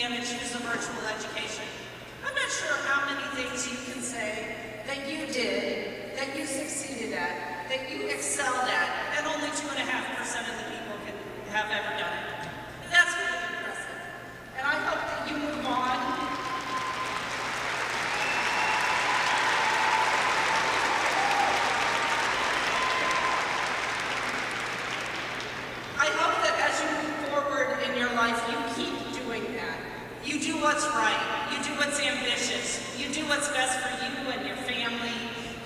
began to choose a virtual education. I'm not sure how many things you can say that you did, that you succeeded at, that you excelled at, and only 2.5% of the people have ever done it. And that's really impressive. And I hope that you move on. I hope that as you move forward in your life, you keep doing that. You do what's right. You do what's ambitious. You do what's best for you and your family.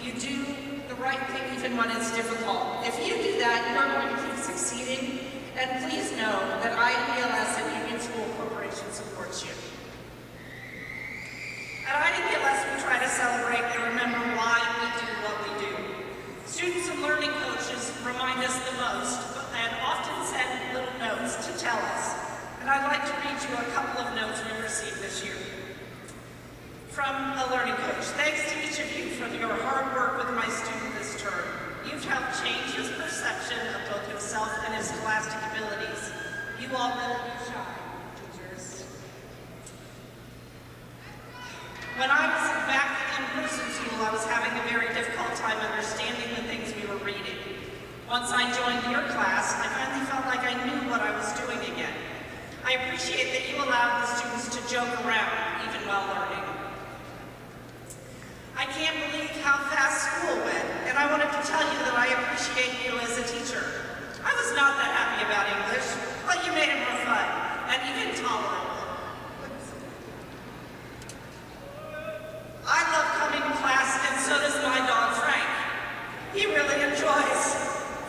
You do the right thing even when it's difficult. If you do that, you are going to keep succeeding. And please know that INDLS and Union School Corporation supports you. At INDLS, we try to celebrate and remember why we do what we do. Students and learning coaches remind us the most and often send little notes to tell us. And I'd like to read you a couple of notes we received this year. From a learning coach, thanks to each of you for your hard work with my student this term. You've helped change his perception of both himself and his scholastic abilities. You all really do shine, teachers. When I was back in person school, I was having a very difficult time understanding the things we were reading. Once I joined your class, I finally felt like I knew what I was doing again. I appreciate that you allowed the students to joke around, even while learning. I can't believe how fast school went, and I wanted to tell you that I appreciate you as a teacher. I was not that happy about English, but you made it more fun, and even tolerable. I love coming to class, and so does my dog, Frank. He really enjoys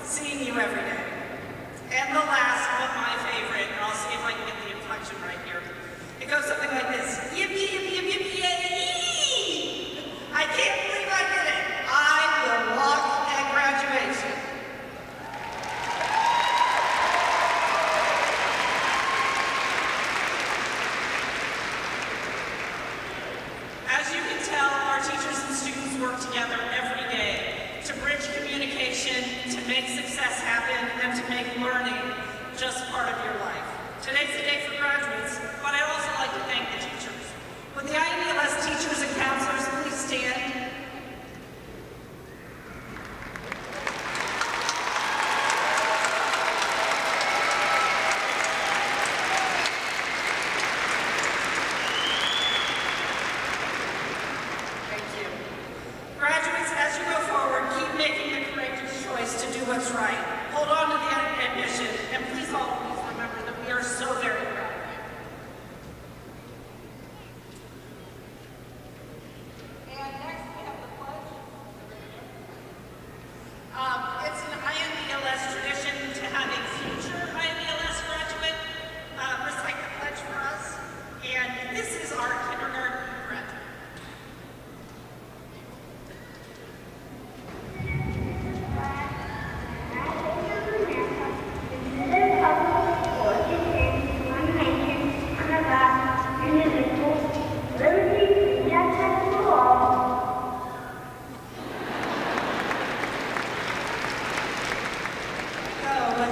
seeing you every day. And the last, but my favorite, and I'll see if I can get the inflection right here. It goes something like this. Yippee, yippee, yippee, yippee, yay! I can't believe I did it. I will walk at graduation. As you can tell, our teachers and students work together every day to bridge communication, to make success happen, and to make learning just part of your life. Today's the day for graduates, but I'd also like to thank the teachers. Would the INDLS teachers and counselors please stand? Thank you. Graduates, as you go forward, keep making the courageous choice to do what's right. Hold on to the ambition, and please always remember that we are so very proud of you. And next we have the pledge. It's an INDLS tradition to have a future INDLS graduate recite the pledge for us. And this is our kindergarten graduate.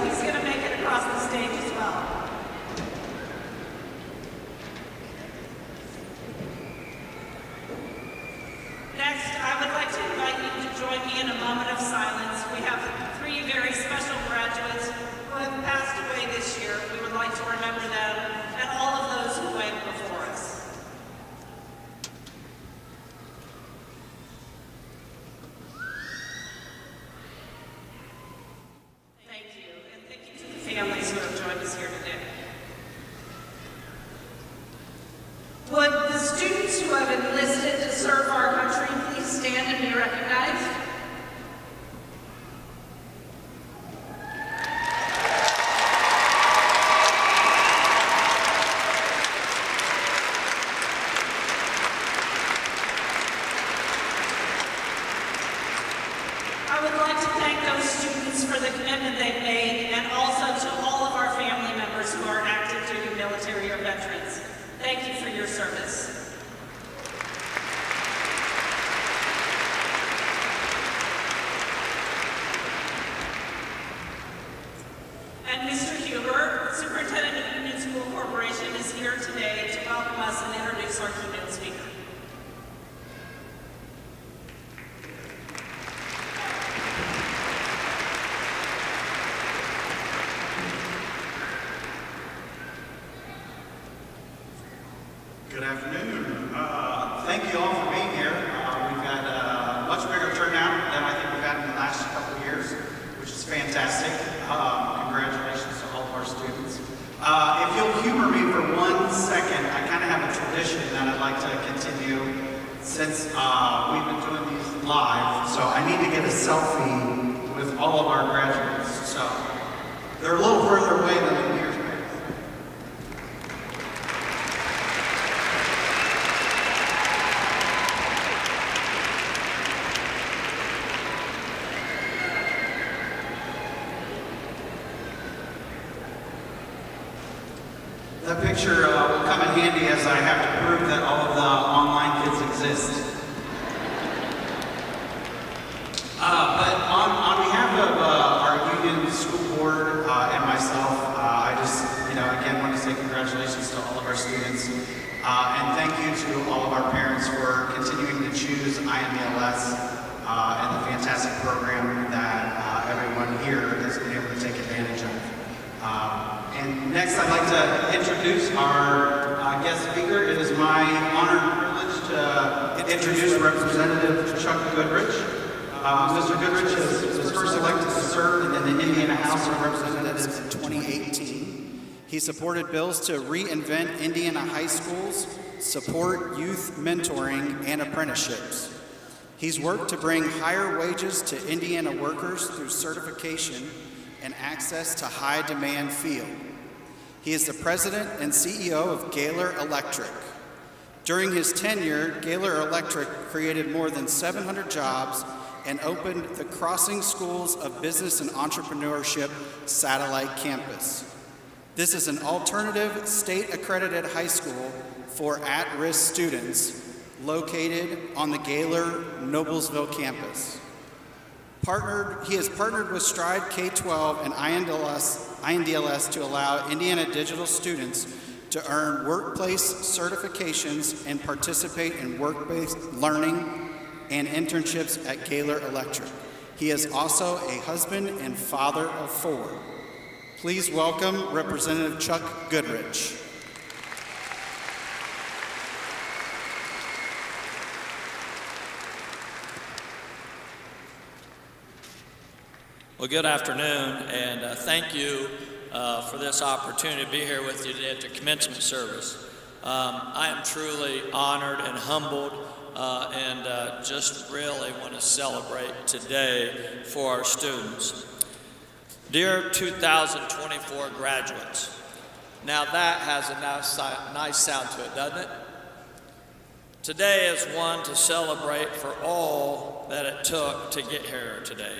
He's going to make it across the stage as well. Next, I would like to invite you to join me in a moment of silence. We have 3 very special graduates who have passed away this year. We would like to remember them and all of those who went before us. Families who have joined us here today. Would the students who have enlisted to serve our country please stand and be recognized? I would like to thank those students for the commitment they've made, and also to all of our family members who are active duty military or veterans. Thank you for your service. And Mr. Huber, Superintendent of Union School Corporation, is here today to welcome welcome us and introduce our keynote speaker. Good afternoon. Thank you all for being here. We've had a much bigger turnout than I think we've had in the last couple of years, which is fantastic. Congratulations to all of our students. If you'll humor me for 1 second, I kind of have a tradition that I'd like to continue since we've been doing these live. So I need to get a selfie with all of our graduates. So they're a little further away than the years past. That picture will come in handy as I have to prove that all of the online kids exist. But on behalf of our union, school board, and myself, I just, again want to say congratulations to all of our students. And thank you to all of our parents for continuing to choose INDLS and the fantastic program that everyone here has been able to take advantage of. And next, I'd like to introduce our guest speaker. It is my honor and privilege to introduce Representative Chuck Goodrich. Mr. Goodrich was first elected to serve in the Indiana House of Representatives in 2018. He supported bills to reinvent Indiana high schools, support youth mentoring, and apprenticeships. He's worked to bring higher wages to Indiana workers through certification and access to high-demand field. He is the president and CEO of Gaylor Electric. During his tenure, Gaylor Electric created more than 700 jobs and opened the Crossing Schools of Business and Entrepreneurship Satellite Campus. This is an alternative state-accredited high school for at-risk students located on the Gaylor Noblesville campus. He has partnered with Stride K-12 and INDLS to allow Indiana digital students to earn workplace certifications and participate in work-based learning and internships at Gaylor Electric. He is also a husband and father of 4. Please welcome Representative Chuck Goodrich. Well, good afternoon, and thank you for this opportunity to be here with you today at the commencement service. I am truly honored and humbled and just really want to celebrate today for our students. Dear 2024 graduates, now that has a nice sound to it, doesn't it? Today is one to celebrate for all that it took to get here today.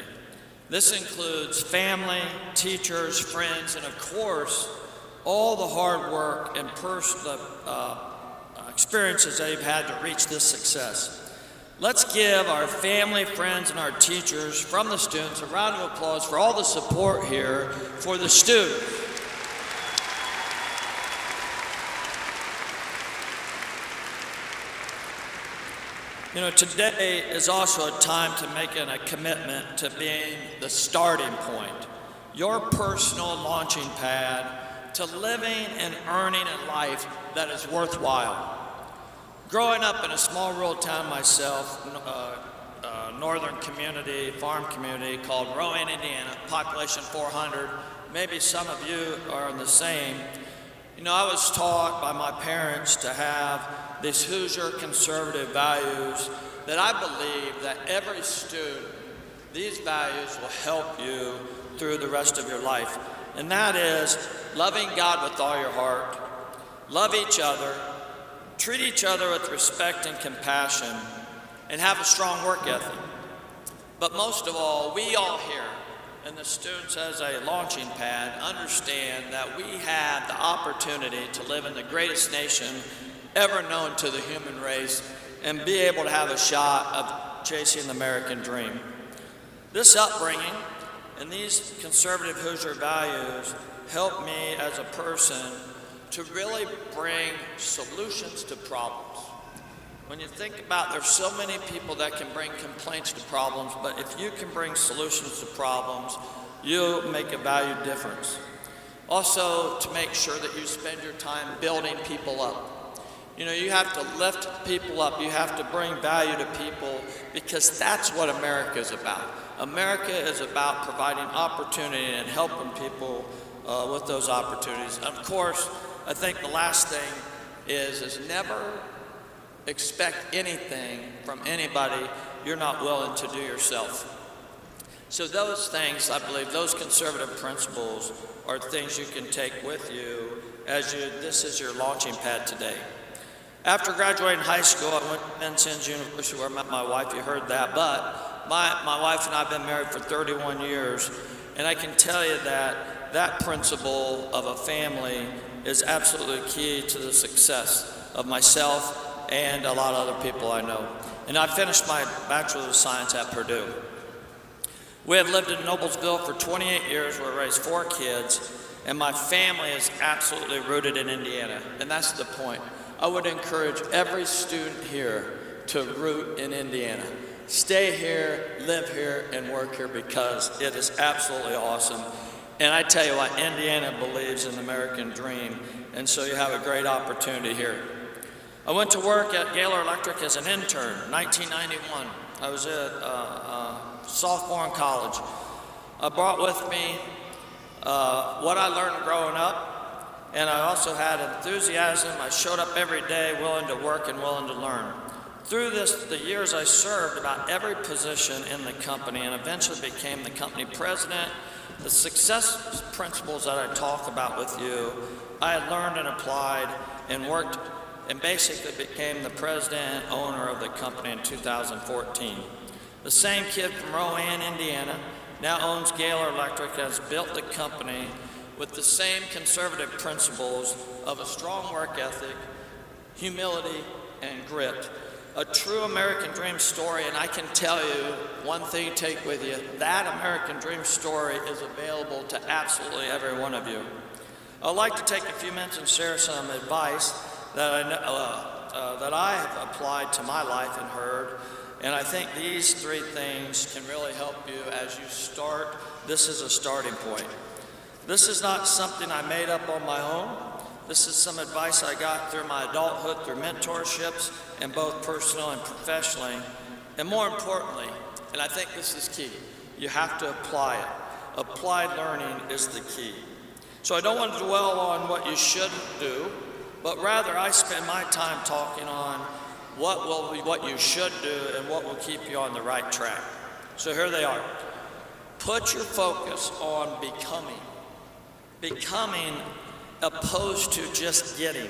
This includes family, teachers, friends, and of course, all the hard work and personal experiences they've had to reach this success. Let's give our family, friends, and our teachers from the students a round of applause for all the support here for the students. Today is also a time to make a commitment to being the starting point, your personal launching pad to living and earning a life that is worthwhile. Growing up in a small rural town myself, northern community, farm community called Rowan, Indiana, population 400, maybe some of you are in the same. I was taught by my parents to have these Hoosier conservative values that I believe that every student, these values will help you through the rest of your life. And that is loving God with all your heart, love each other, treat each other with respect and compassion, and have a strong work ethic. But most of all, we all here, and the students as a launching pad, understand that we have the opportunity to live in the greatest nation ever known to the human race and be able to have a shot of chasing the American dream. This upbringing and these conservative Hoosier values help me as a person to really bring solutions to problems. When you think about, there's so many people that can bring complaints to problems, but if you can bring solutions to problems, you'll make a valued difference. Also, to make sure that you spend your time building people up. You know, you have to lift people up. You have to bring value to people, because that's what America is about. America is about providing opportunity and helping people with those opportunities. And of course, I think the last thing is never expect anything from anybody you're not willing to do yourself. So those things, I believe, those conservative principles are things you can take with you as this is your launching pad today. After graduating high school, I went to Vincennes University where I met my wife. You heard that, but my wife and I have been married for 31 years, and I can tell you that that principle of a family is absolutely key to the success of myself and a lot of other people I know. And I finished my Bachelor of Science at Purdue. We have lived in Noblesville for 28 years. We raised 4 kids, and my family is absolutely rooted in Indiana, and that's the point. I would encourage every student here to root in Indiana. Stay here, live here, and work here, because it is absolutely awesome. And I tell you what, Indiana believes in the American dream, and so you have a great opportunity here. I went to work at Gaylor Electric as an intern, 1991. I was a sophomore in college. I brought with me what I learned growing up, and I also had enthusiasm. I showed up every day willing to work and willing to learn. Through the years I served about every position in the company, and eventually became the company president. The success principles that I talk about with you, I had learned and applied and worked, and basically became the president and owner of the company in 2014. The same kid from Rowan, Indiana, now owns Gaylor Electric, has built the company with the same conservative principles of a strong work ethic, humility, and grit. A true American dream story, and I can tell you one thing to take with you: that American dream story is available to absolutely every one of you. I'd like to take a few minutes and share some advice that I have applied to my life and heard, and I think these 3 things can really help you as you start. This is a starting point. This is not something I made up on my own. This is some advice I got through my adulthood, through mentorships, and both personal and professionally. And more importantly, and I think this is key, you have to apply it. Applied learning is the key. So I don't want to dwell on what you shouldn't do, but rather I spend my time talking on what you should do and what will keep you on the right track. So here they are. Put your focus on becoming. Becoming opposed to just getting.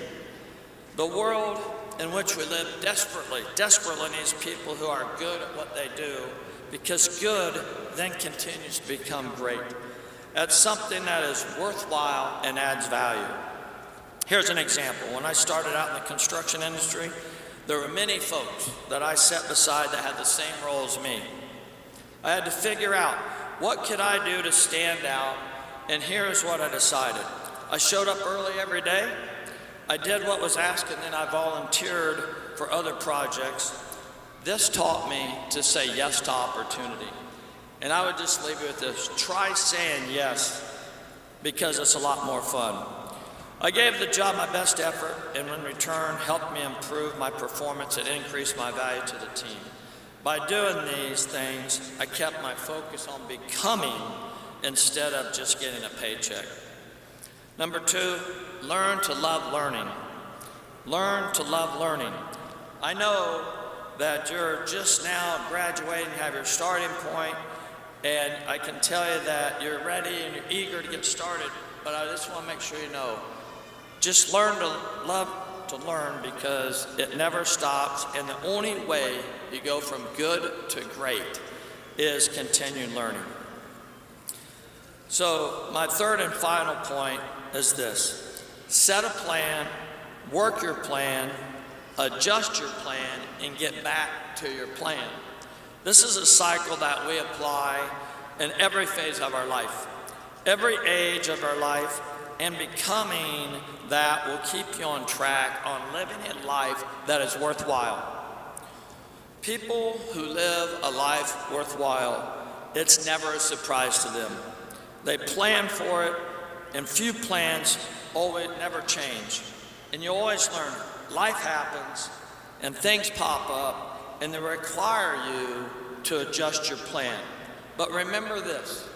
The world in which we live desperately needs people who are good at what they do, because good then continues to become great. That's something that is worthwhile and adds value. Here's an example. When I started out in the construction industry, there were many folks that I sat beside that had the same role as me. I had to figure out, what could I do to stand out? And here's what I decided. I showed up early every day. I did what was asked, and then I volunteered for other projects. This taught me to say yes to opportunity. And I would just leave you with this: try saying yes, because it's a lot more fun. I gave the job my best effort, and in return helped me improve my performance and increase my value to the team. By doing these things, I kept my focus on becoming instead of just getting a paycheck. Number 2, learn to love learning. Learn to love learning. I know that you're just now graduating, you have your starting point, and I can tell you that you're ready and you're eager to get started, but I just want to make sure you know, just learn to love to learn, because it never stops, and the only way you go from good to great is continued learning. So my 3rd and final point is this: set a plan, work your plan, adjust your plan, and get back to your plan. This is a cycle that we apply in every phase of our life. Every age of our life, and becoming that will keep you on track on living a life that is worthwhile. People who live a life worthwhile, it's never a surprise to them. They plan for it, and few plans always never change. And you always learn, life happens, and things pop up, and they require you to adjust your plan. But remember this,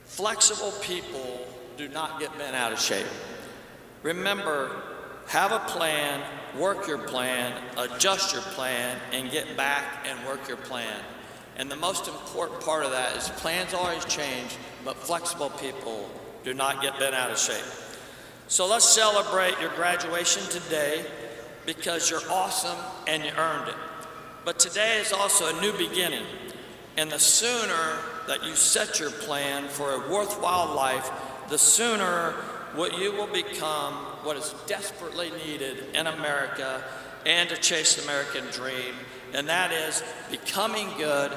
flexible people do not get bent out of shape. Remember, have a plan, work your plan, adjust your plan, and get back and work your plan. And the most important part of that is plans always change, but flexible people do not get bent out of shape. So let's celebrate your graduation today because you're awesome and you earned it. But today is also a new beginning. And the sooner that you set your plan for a worthwhile life, the sooner what you will become what is desperately needed in America and to chase the American dream, and that is becoming good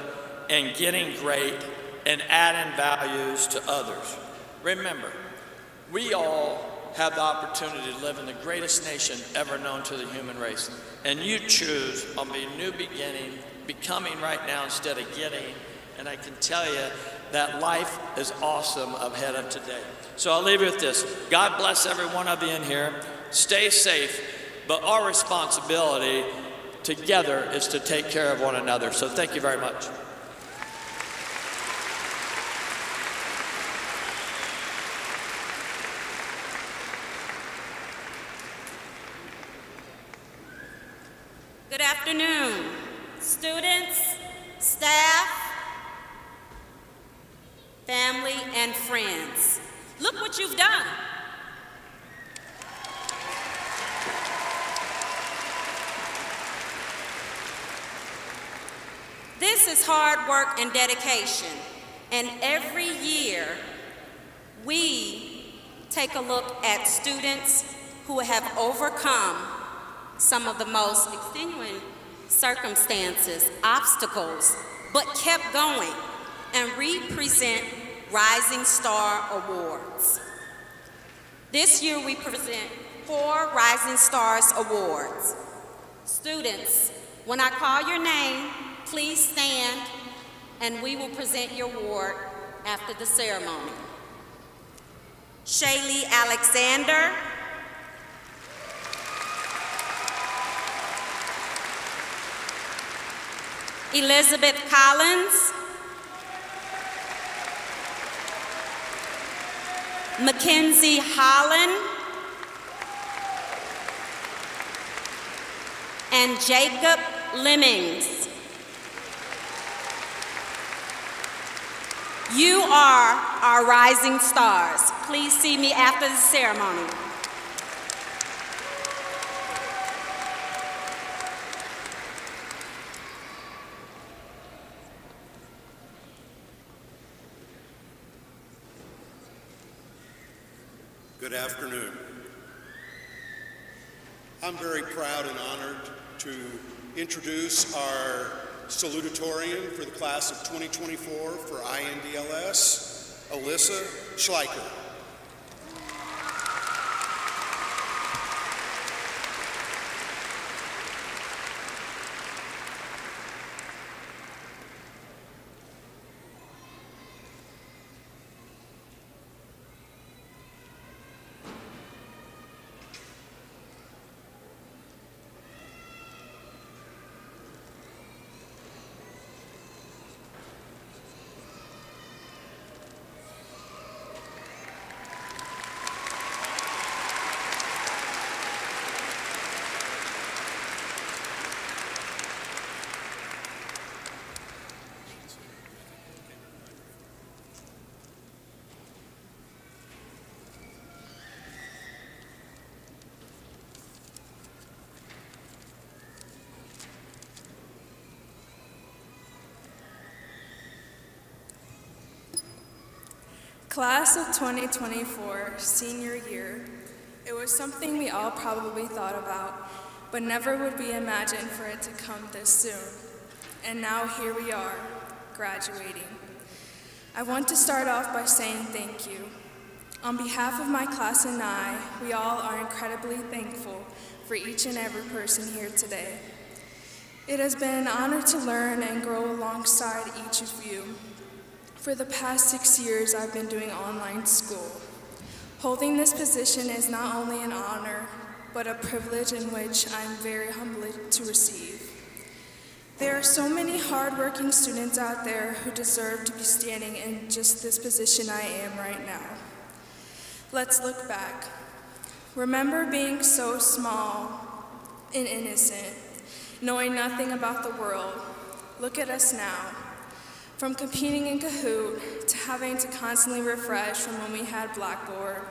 and getting great and adding values to others. Remember, we all have the opportunity to live in the greatest nation ever known to the human race, and you choose on the new beginning, becoming right now instead of getting, and I can tell you that life is awesome ahead of today. So I'll leave you with this. God bless every one of you in here. Stay safe, but our responsibility together is to take care of one another. So thank you very much. Good afternoon, students, staff, family, and friends. Look what you've done. This is hard work and dedication, and every year we take a look at students who have overcome some of the most extenuating circumstances, obstacles, but kept going, and represent Rising Star Awards. This year we present 4 Rising Stars Awards. Students, when I call your name, please stand and we will present your award after the ceremony. Shaylee Alexander, Elizabeth Collins, Mackenzie Holland, and Jacob Lemmings. You are our rising stars. Please see me after the ceremony. Good afternoon. I'm very proud and honored to introduce our salutatorian for the class of 2024 for INDLS, Alyssa Schleicher. Class of 2024, senior year, it was something we all probably thought about, but never would we imagine for it to come this soon. And now here we are, graduating. I want to start off by saying thank you. On behalf of my class and I, we all are incredibly thankful for each and every person here today. It has been an honor to learn and grow alongside each of you. For the past 6 years, I've been doing online school. Holding this position is not only an honor, but a privilege in which I'm very humbled to receive. There are so many hardworking students out there who deserve to be standing in just this position I am right now. Let's look back. Remember being so small and innocent, knowing nothing about the world. Look at us now. From competing in Kahoot, to having to constantly refresh from when we had Blackboard,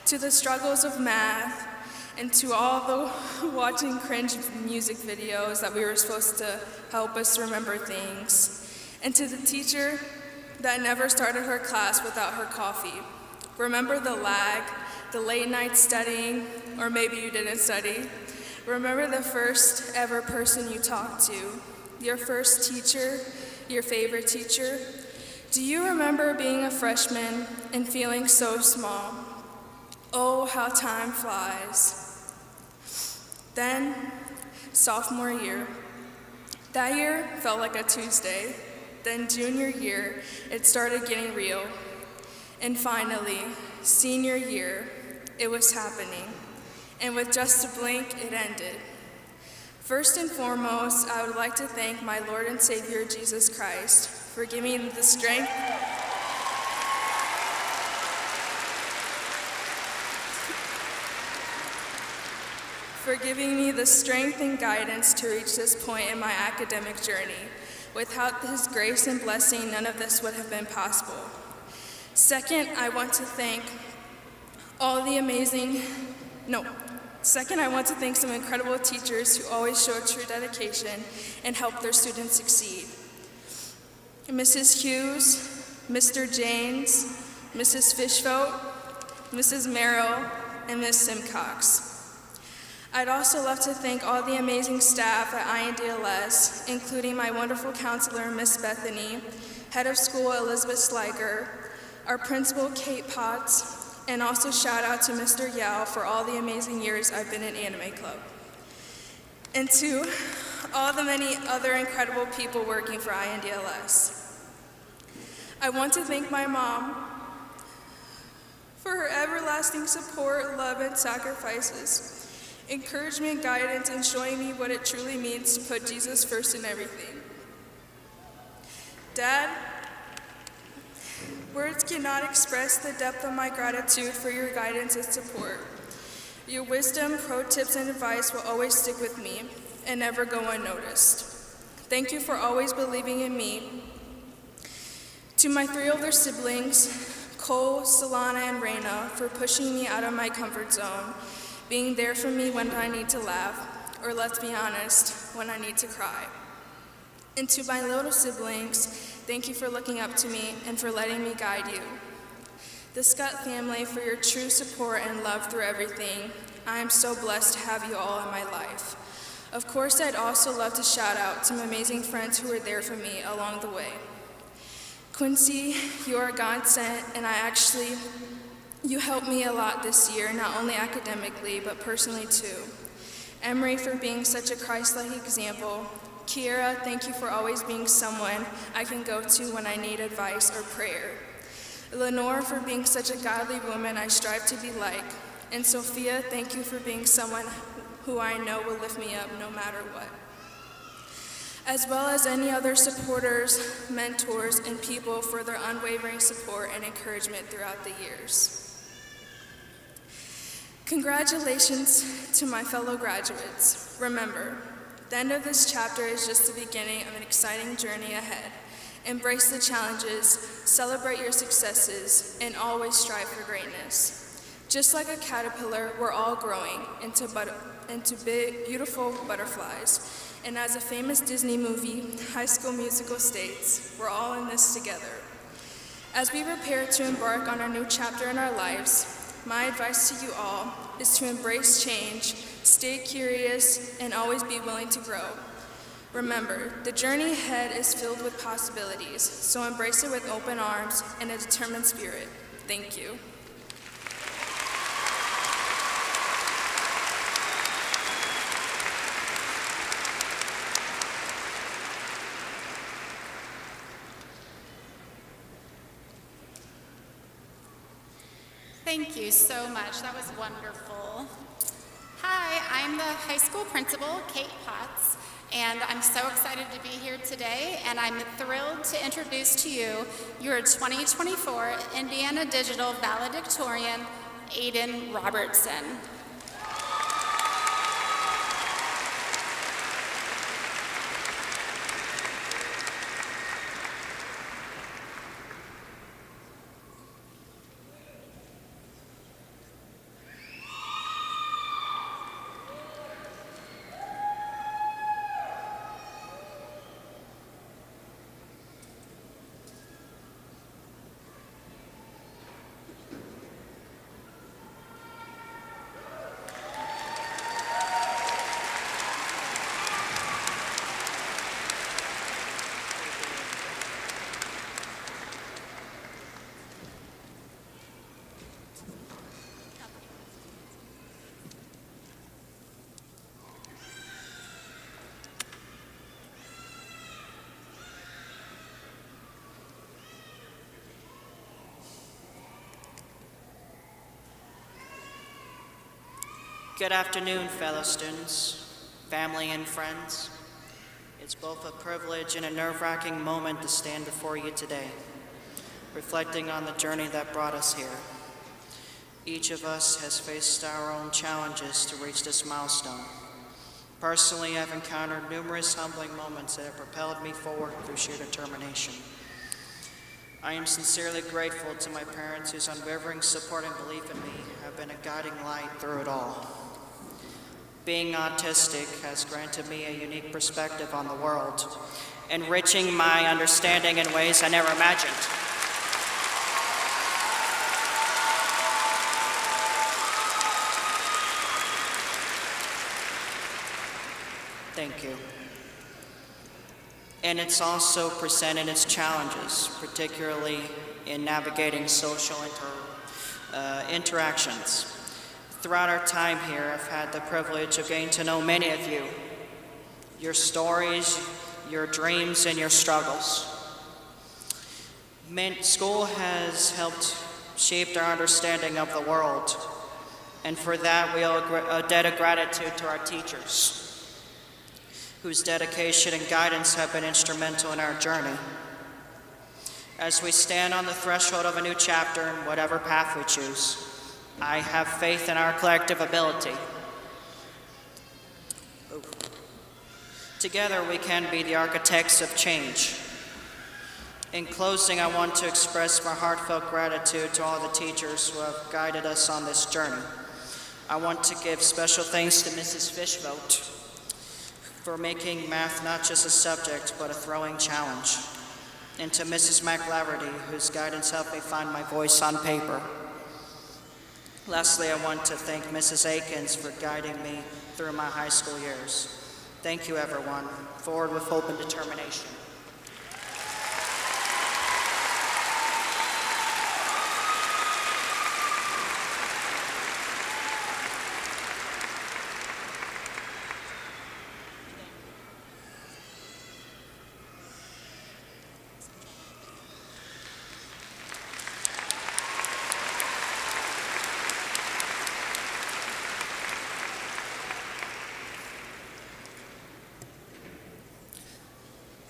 to the struggles of math, and to all the watching cringe music videos that we were supposed to help us remember things, and to the teacher that never started her class without her coffee. Remember the lag, the late night studying, or maybe you didn't study. Remember the first ever person you talked to, your first teacher, your favorite teacher. Do you remember being a freshman and feeling so small? Oh, how time flies. Then, sophomore year. That year felt like a Tuesday. Then junior year, it started getting real. And finally, senior year, it was happening. And with just a blink, it ended. First and foremost, I would like to thank my Lord and Savior, Jesus Christ, for giving me the strength and guidance to reach this point in my academic journey. Without His grace and blessing, none of this would have been possible. Second, I want to thank some incredible teachers who always showed true dedication and helped their students succeed. Mrs. Hughes, Mr. James, Mrs. Fishvote, Mrs. Merrill, and Ms. Simcox. I'd also love to thank all the amazing staff at INDLS, including my wonderful counselor, Miss Bethany, head of school, Elizabeth Sliger, our principal, Kate Potts, and also shout out to Mr. Yao for all the amazing years I've been in Anime Club. And to all the many other incredible people working for INDLS. I want to thank my mom for her everlasting support, love, and sacrifices, encouragement, guidance, and showing me what it truly means to put Jesus first in everything. Dad, words cannot express the depth of my gratitude for your guidance and support. Your wisdom, pro tips, and advice will always stick with me and never go unnoticed. Thank you for always believing in me. To my 3 older siblings, Cole, Solana, and Raina, for pushing me out of my comfort zone, being there for me when I need to laugh, or let's be honest, when I need to cry. And to my little siblings, thank you for looking up to me and for letting me guide you. The Scott family, for your true support and love through everything. I am so blessed to have you all in my life. Of course, I'd also love to shout out some amazing friends who were there for me along the way. Quincy, you are God sent, and you helped me a lot this year, not only academically, but personally too. Emery, for being such a Christ-like example. Kiera, thank you for always being someone I can go to when I need advice or prayer. Lenore, for being such a godly woman I strive to be like. And Sophia, thank you for being someone who I know will lift me up no matter what. As well as any other supporters, mentors, and people for their unwavering support and encouragement throughout the years. Congratulations to my fellow graduates. Remember, the end of this chapter is just the beginning of an exciting journey ahead. Embrace the challenges, celebrate your successes, and always strive for greatness. Just like a caterpillar, we're all growing into big, beautiful butterflies. And as a famous Disney movie, High School Musical states, we're all in this together. As we prepare to embark on a new chapter in our lives, my advice to you all is to embrace change, stay curious, and always be willing to grow. Remember, the journey ahead is filled with possibilities, so embrace it with open arms and a determined spirit. Thank you. Thank you so much. That was wonderful. Hi, I'm the high school principal, Kate Potts, and I'm so excited to be here today, and I'm thrilled to introduce to you your 2024 Indiana Digital Valedictorian, Aiden Robertson. Good afternoon, fellow students, family, and friends. It's both a privilege and a nerve-wracking moment to stand before you today, reflecting on the journey that brought us here. Each of us has faced our own challenges to reach this milestone. Personally, I've encountered numerous humbling moments that have propelled me forward through sheer determination. I am sincerely grateful to my parents whose unwavering support and belief in me have been a guiding light through it all. Being autistic has granted me a unique perspective on the world, enriching my understanding in ways I never imagined. Thank you. And it's also presented its challenges, particularly in navigating social interactions. Throughout our time here, I've had the privilege of getting to know many of you, your stories, your dreams, and your struggles. School has helped shape our understanding of the world, and for that we owe a debt of gratitude to our teachers, whose dedication and guidance have been instrumental in our journey. As we stand on the threshold of a new chapter in whatever path we choose, I have faith in our collective ability. Together we can be the architects of change. In closing, I want to express my heartfelt gratitude to all the teachers who have guided us on this journey. I want to give special thanks to Mrs. Fishvote for making math not just a subject, but a throwing challenge, and to Mrs. McLaverty, whose guidance helped me find my voice on paper. Lastly, I want to thank Mrs. Akins for guiding me through my high school years. Thank you, everyone. Forward with hope and determination.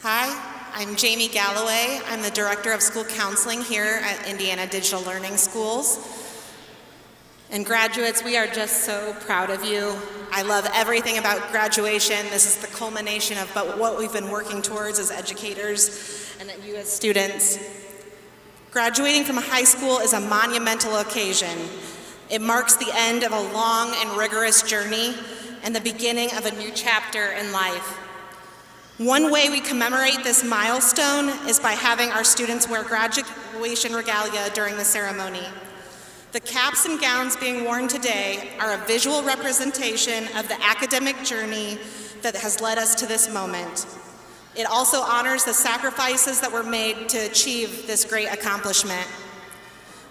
Hi, I'm Jamie Galloway. I'm the Director of School Counseling here at Indiana Digital Learning Schools. And graduates, we are just so proud of you. I love everything about graduation. This is the culmination of what we've been working towards as educators and you as students. Graduating from high school is a monumental occasion. It marks the end of a long and rigorous journey and the beginning of a new chapter in life. One way we commemorate this milestone is by having our students wear graduation regalia during the ceremony. The caps and gowns being worn today are a visual representation of the academic journey that has led us to this moment. It also honors the sacrifices that were made to achieve this great accomplishment.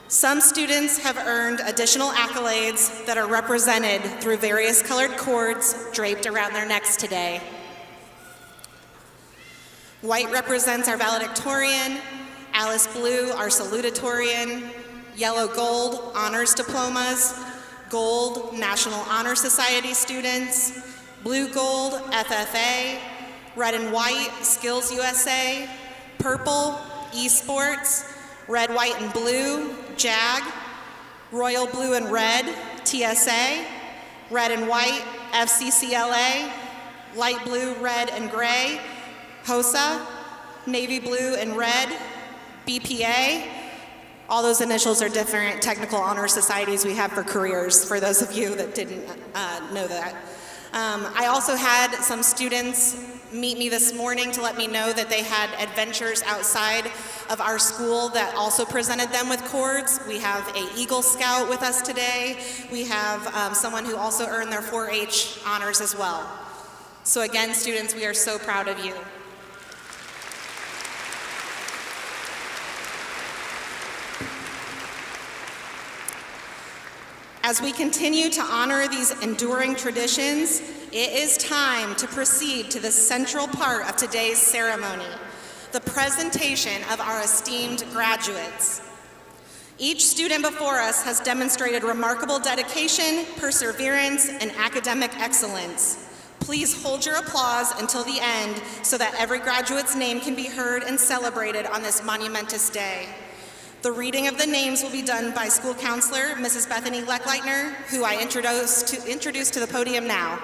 Some students have earned additional accolades that are represented through various colored cords draped around their necks today. White represents our valedictorian, Alice Blue, our salutatorian, yellow gold honors diplomas, gold National Honor Society students, blue gold FFA, red and white Skills USA, purple esports, red, white, and blue JAG, royal blue and red TSA, red and white FCCLA, light blue, red, and gray HOSA, navy blue and red BPA. All those initials are different technical honor societies we have for careers, for those of you that didn't know that. I also had some students meet me this morning to let me know that they had adventures outside of our school that also presented them with cords. We have an Eagle Scout with us today. We have someone who also earned their 4-H honors as well. So again, students, we are so proud of you. As we continue to honor these enduring traditions, it is time to proceed to the central part of today's ceremony, the presentation of our esteemed graduates. Each student before us has demonstrated remarkable dedication, perseverance, and academic excellence. Please hold your applause until the end so that every graduate's name can be heard and celebrated on this monumentous day. The reading of the names will be done by school counselor, Mrs. Bethany Leckleitner, who I introduce to the podium now.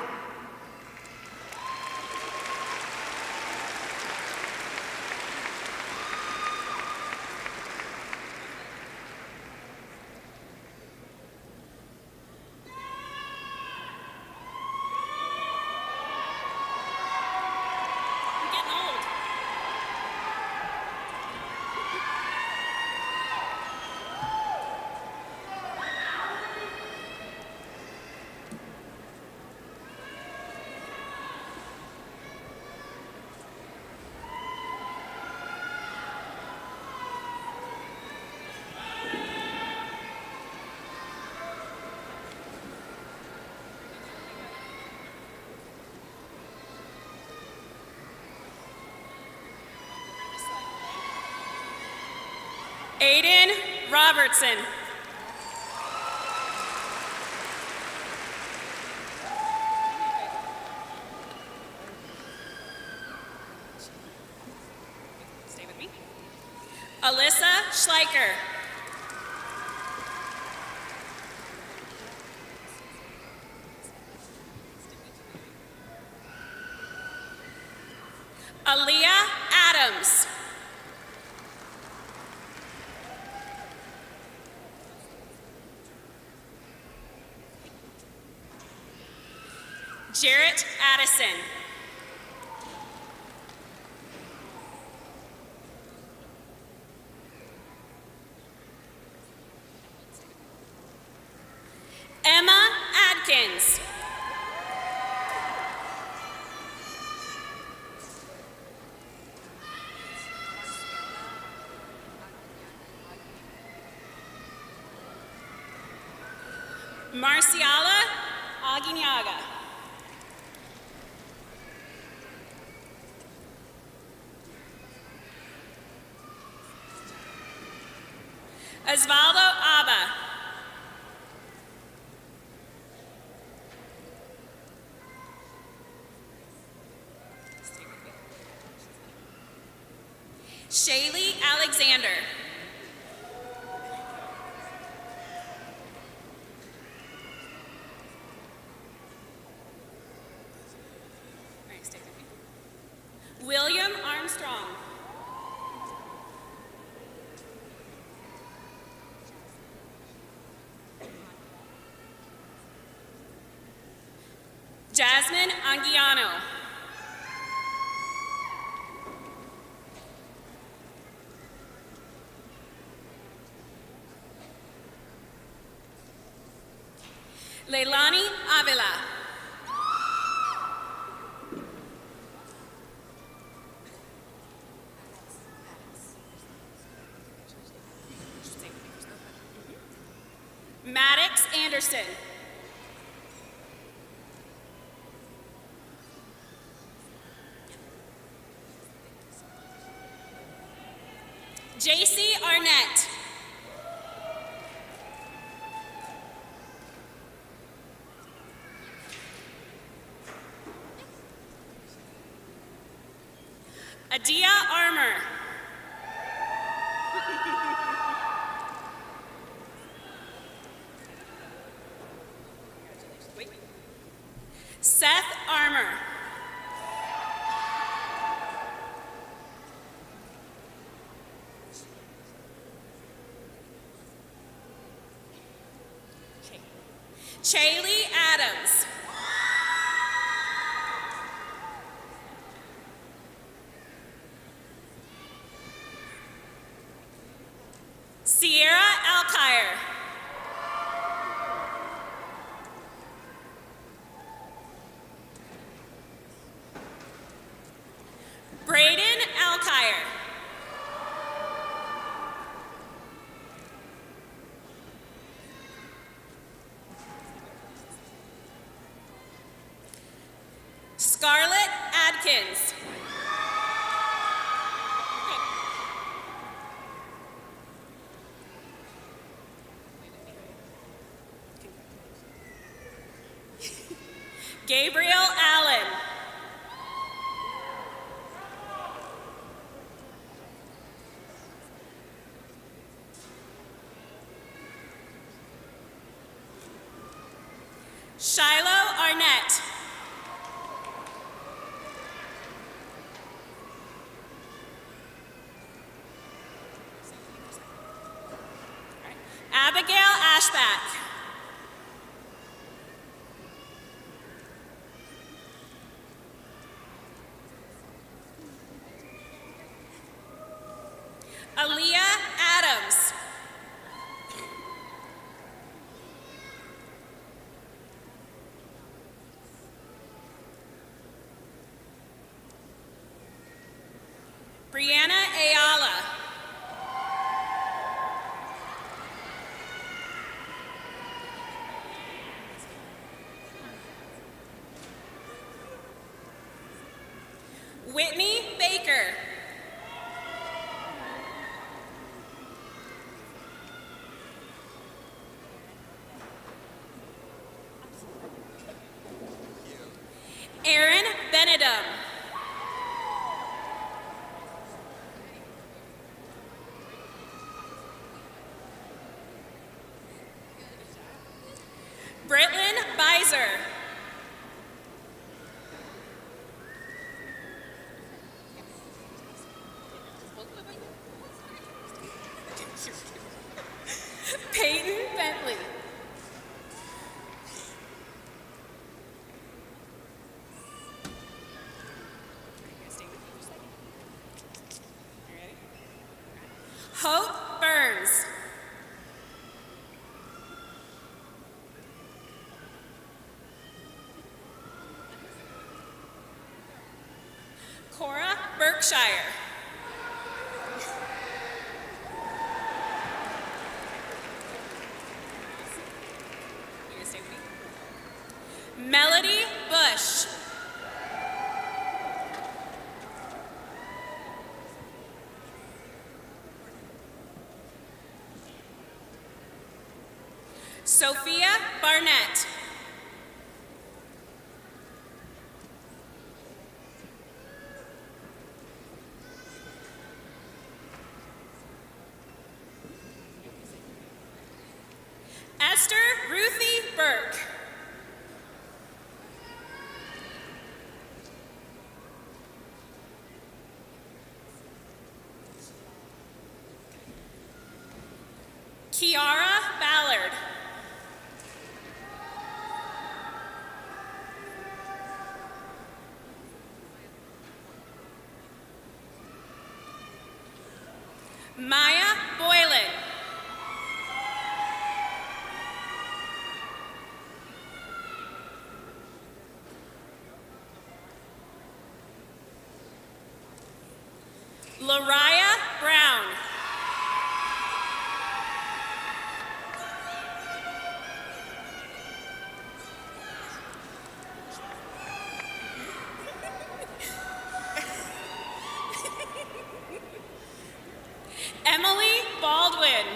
Aiden Robertson. Stay with me. Alyssa Schleicher. Aaliyah Adams. Jarrett Addison. Emma Adkins. Marciala Aguinaga. Osvaldo Abba. Shaylee Alexander. William Armstrong. Jasmine Anguiano. Leilani Avila. Maddox Anderson. JC Arnett. Adia Armour. Seth Armour. Chaylee Adams. Sierra Alkire. Braden Alkire. Scarlett Adkins. Gabriel Allen. Shiloh Arnett. Abigail Ashback. Aaliyah Adams. Brianna Ayala. Whitney Baker. Aaron Benedum. Britlin Beiser. Peyton Bentley. Hope Burns. Cora Berkshire. Melody Bush. Sophia Barnett. Esther Ruthie Burke. Kiara Ballard. Maya Boylan. Lariah Brown. Emily Baldwin.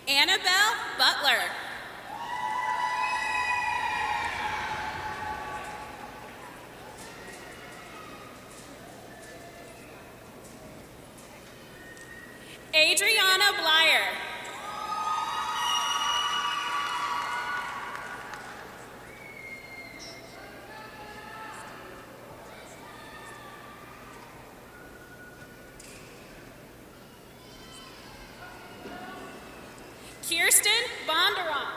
Annabelle Butler. Adriana Blyer. Kirsten Bondurant.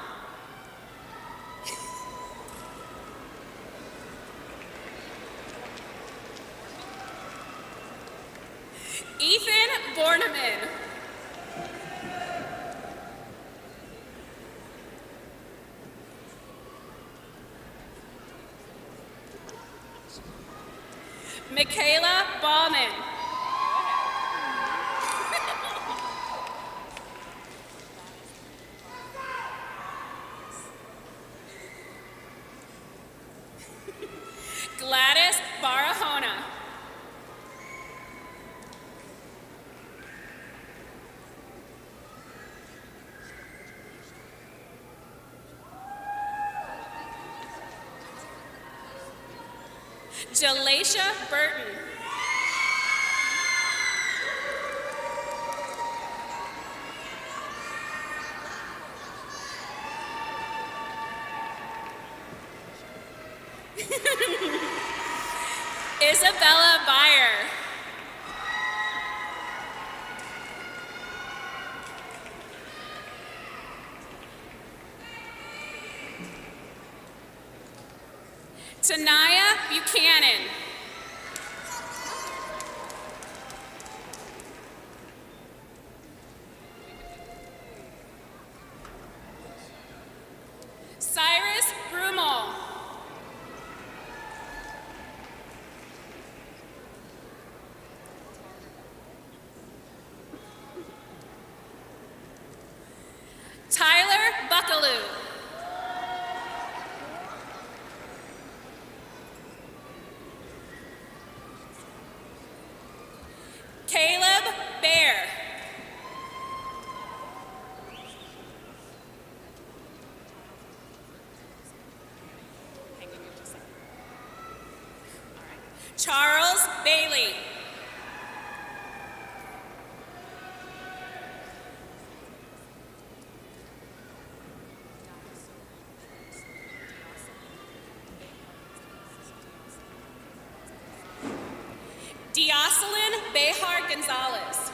Ethan Borneman. Michaela Bauman. Gladys Barahona. Jalacia Burton. Isabella Byer. Tanaya Buchanan. Cyrus Brumel. Tyler Buckaloo. Caleb Bear. Charles Bailey. Dioselin Behar Gonzalez.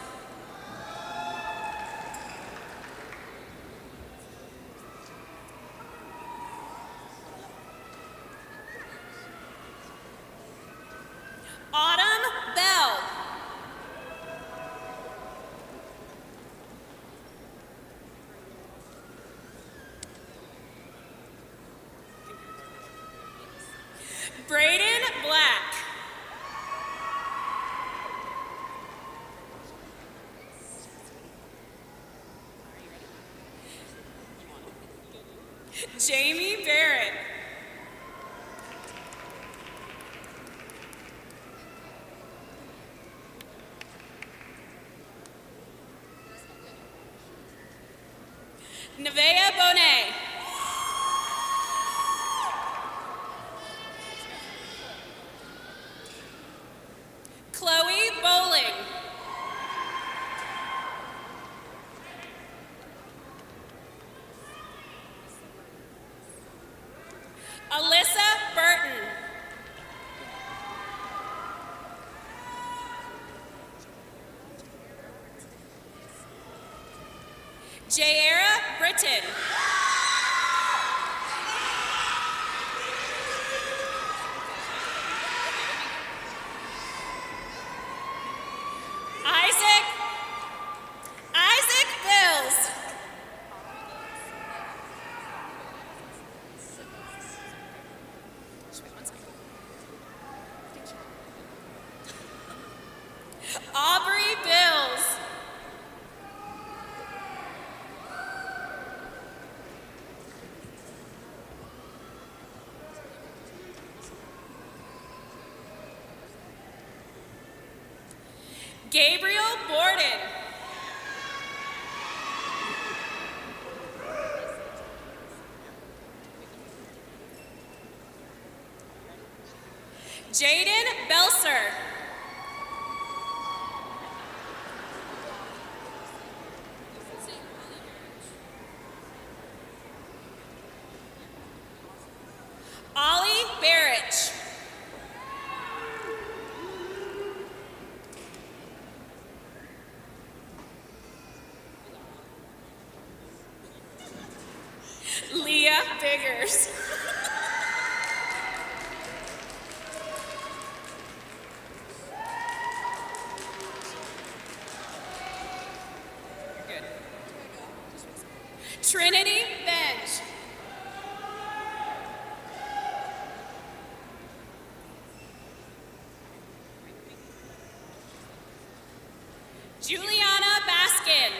Autumn Bell. Braden Black. Jamie Barrett. Nevaeh Bonet. Chloe Bowling. Alyssa Burton. Jaira Britton. Isaac Bills. Aubrey Bills. Gabriel Borden. Jaden Belser. Ollie Barrich. Leah Biggers. Good. Trinity Bench. Juliana Baskin.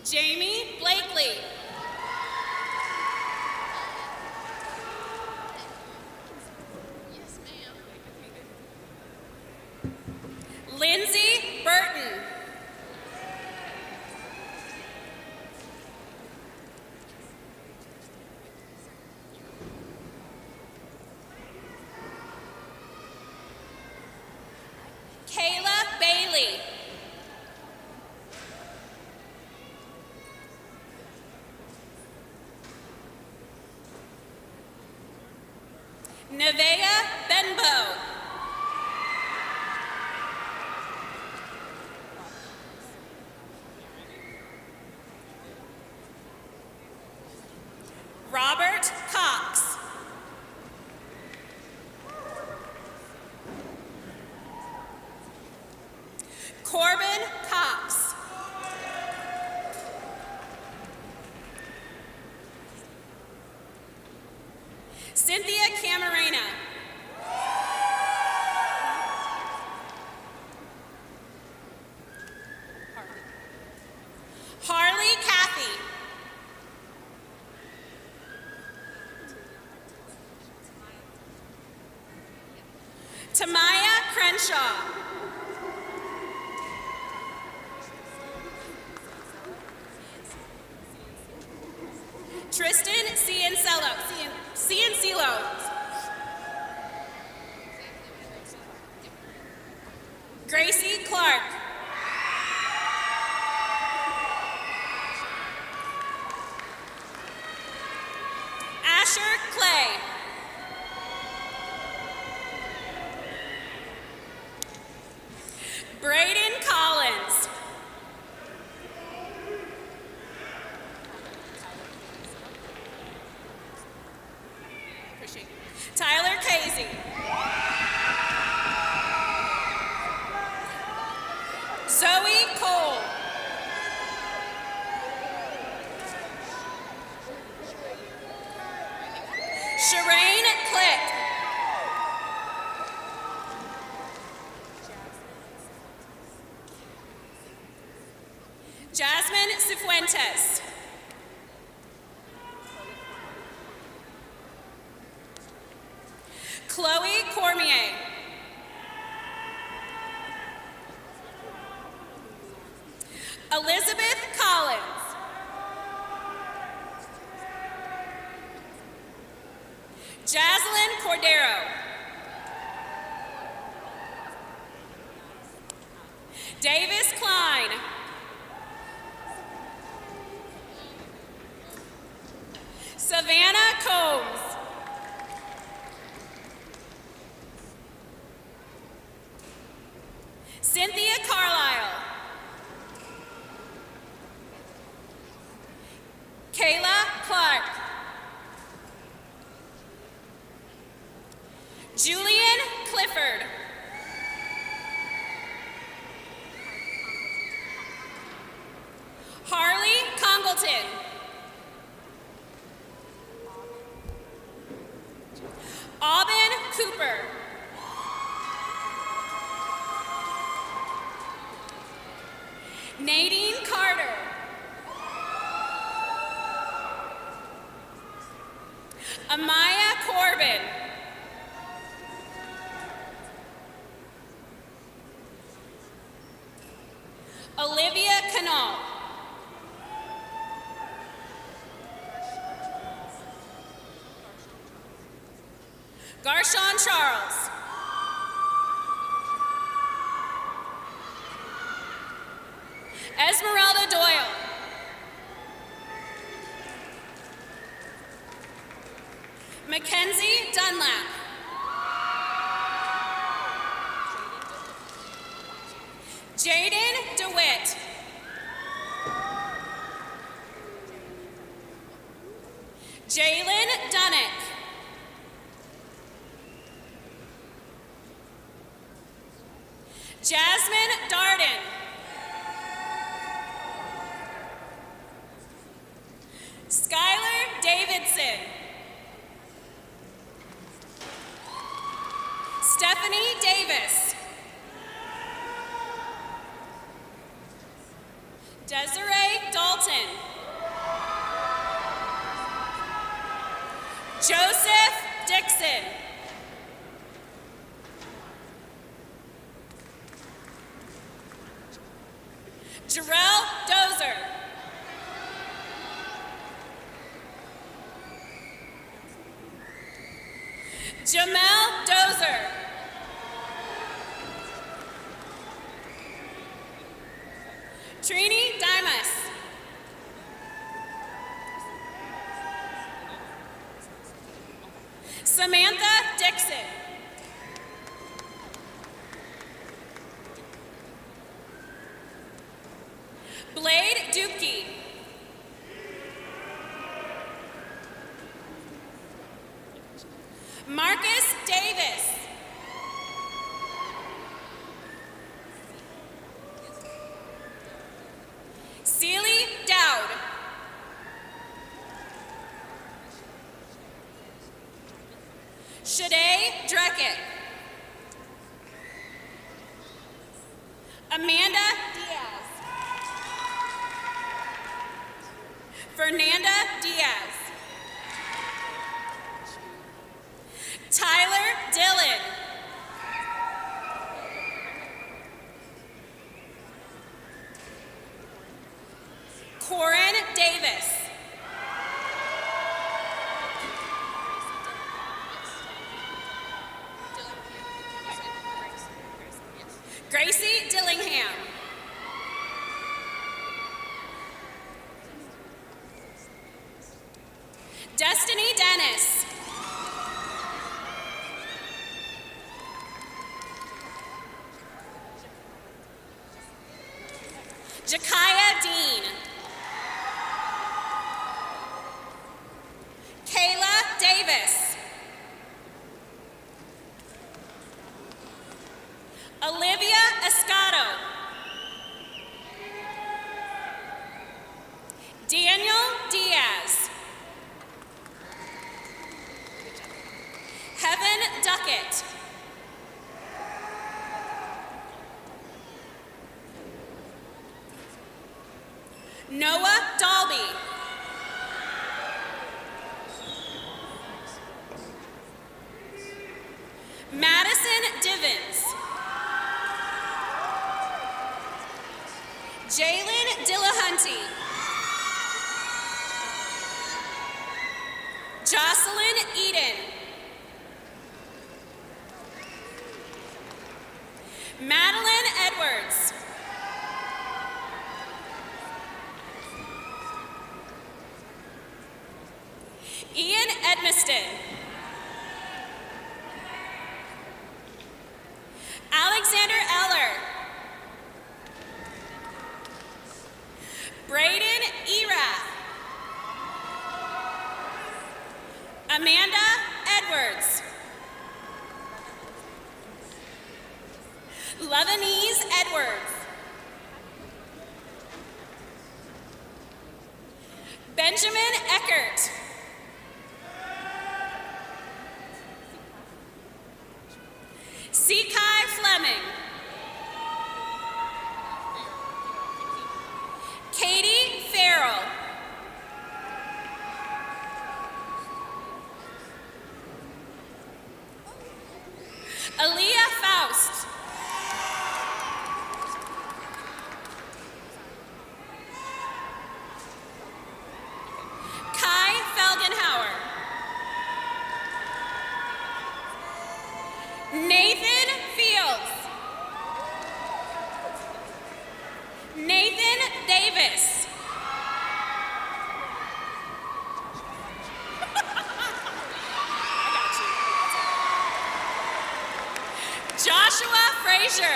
Jamie Blakely. Lindsay Burton. Kayla Bailey. Nevea Benbow. Robert Cox. Corbin Cox. Cynthia Camarena. Harley Cathy. Tamaya Crenshaw. Tristan Ciancelo. Gracie Clark. Asher Clay. Braden Collins. Tyler Casey. Zoe Cole. Shireen Click. Jasmine Cifuentes. Chloe Cormier. Elizabeth Collins. Jaslyn Cordero. Davis Klein. Savannah Combs. Cynthia Carlisle. Kayla Clark. Julian Clifford. Harley Congleton. Aubin Cooper. Nadine Carter. Amaya Corbin. Olivia Canal. Garshon Charles. Esmeralda Doyle. Mackenzie Dunlap. Jaden DeWitt. Jalen Dunnick. Jasmine Darden. Skylar Davidson. Stephanie Davis. Desiree Dalton. Joseph Dixon. Jarrell Dozer. Jamel Dozer. Trini Dimas. Samantha Dixon. Blade Dupke. Marcus Davis. Sealy Dowd. Shade Dreckett. Amanda Diaz. Fernanda Diaz. Tyler Dillon. Corin Davis. Gracie Dillingham. Destiny Dennis. Jakaya Dean. Kayla Davis. Olivia Escato. Daniel Diaz. Heaven Duckett. Noah Dalby. Madison Divins. Jalen Dillahunty. Jocelyn Eden. Madeline Edwards. Ian Edmiston. Alexander Eller. Braden Erath. Amanda Edwards. Lebanese Edwards. Benjamin Eckert. Sekai Fleming. Katie Farrell. Aaliyah Faust. Kai Frazier.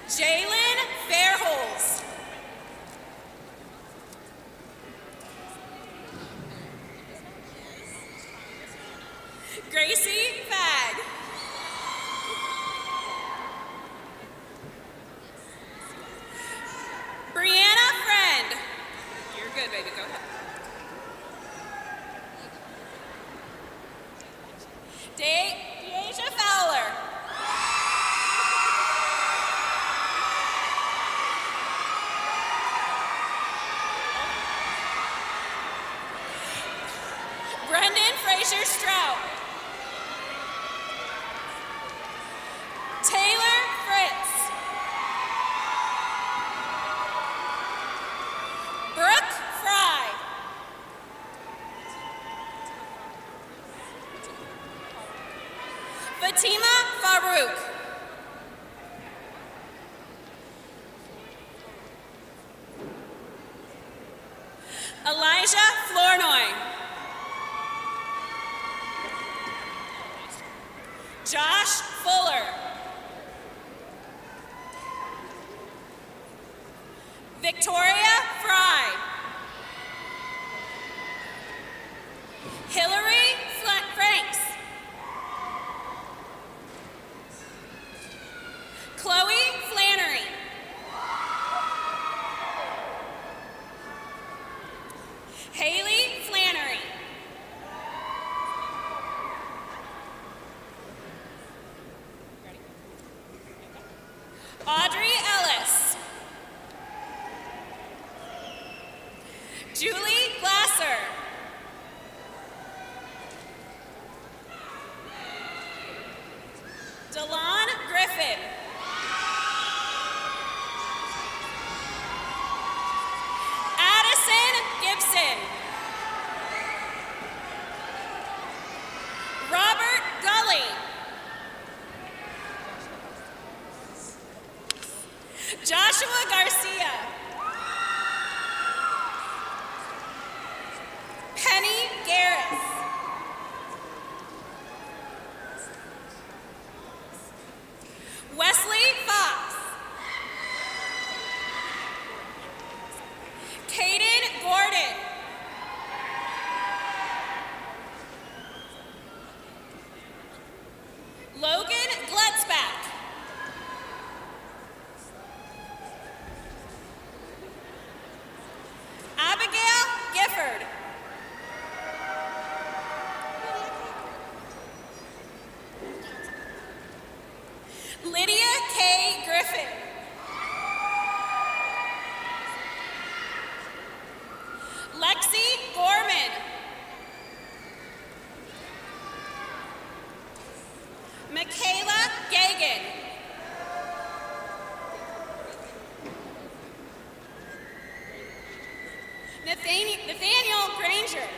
Jalen Fairholes. Gracie Fag. Brianna Friend. You're good, baby. Go ahead. Deasia Fowler. Brendan Frazier Strout. Taylor Fritz. Brooke Fry. Fatima Farouk. Elijah Flournoy. Josh Fuller. Victoria Fry. Hillary Franks. Chloe Flannery. Haley Flannery. Audrey Ellis. Julie Glasser. Delon Griffin. Addison Gibson. Robert Gully. Joshua Garcia. Penny Garris. Wesley Fox. Caden Gordon. Logan Glutzback. Abigail Gifford. Lydia K. Griffin. Lexi Gorman. Michaela Gagan. Nathaniel Granger.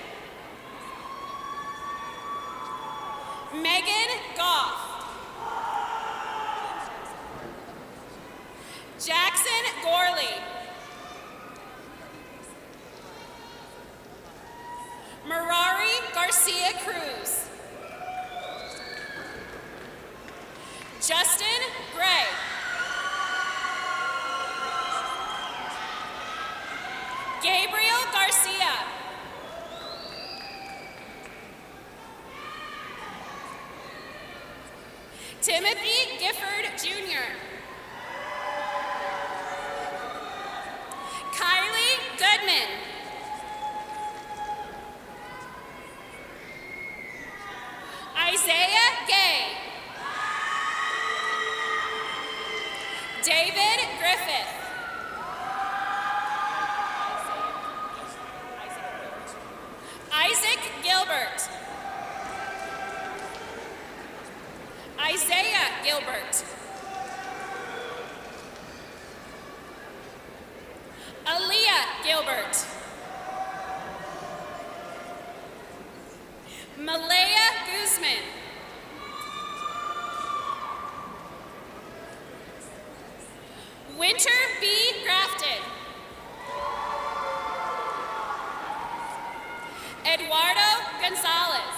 Megan Goff. Jackson Gorley. Mirari Garcia Cruz. Justin Gray. Gabriel Garcia. Timothy Gifford Jr. Kylie Goodman. Isaiah Gay. David Griffith. Isaac Gilbert. Isaiah Gilbert. Aaliyah Gilbert. Malaya Guzman. Winter B. Grafton. Eduardo Gonzalez.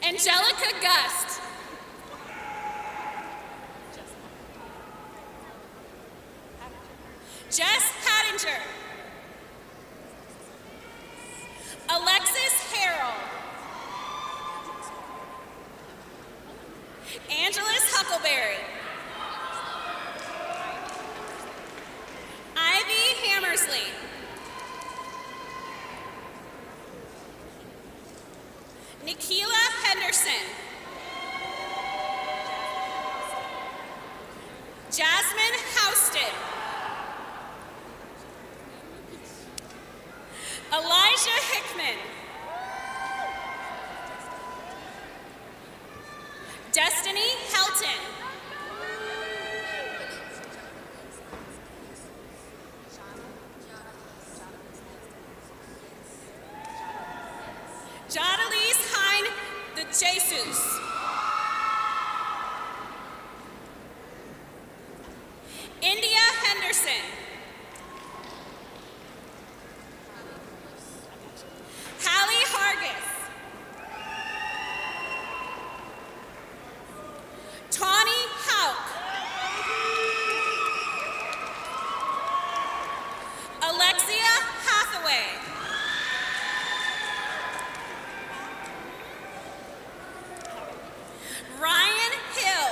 Angelica Gust. Jess Hattinger. Alexis Harrell. Angeles Huckleberry. Ivy Hammersley. Nikila Henderson. Jasmine Houston. Elijah Hickman. Destiny Helton. Jadalise Hein de Jesus. India Henderson. Hallie Hargis. Tawny Hauk. Alexia Hathaway. Ryan Hill.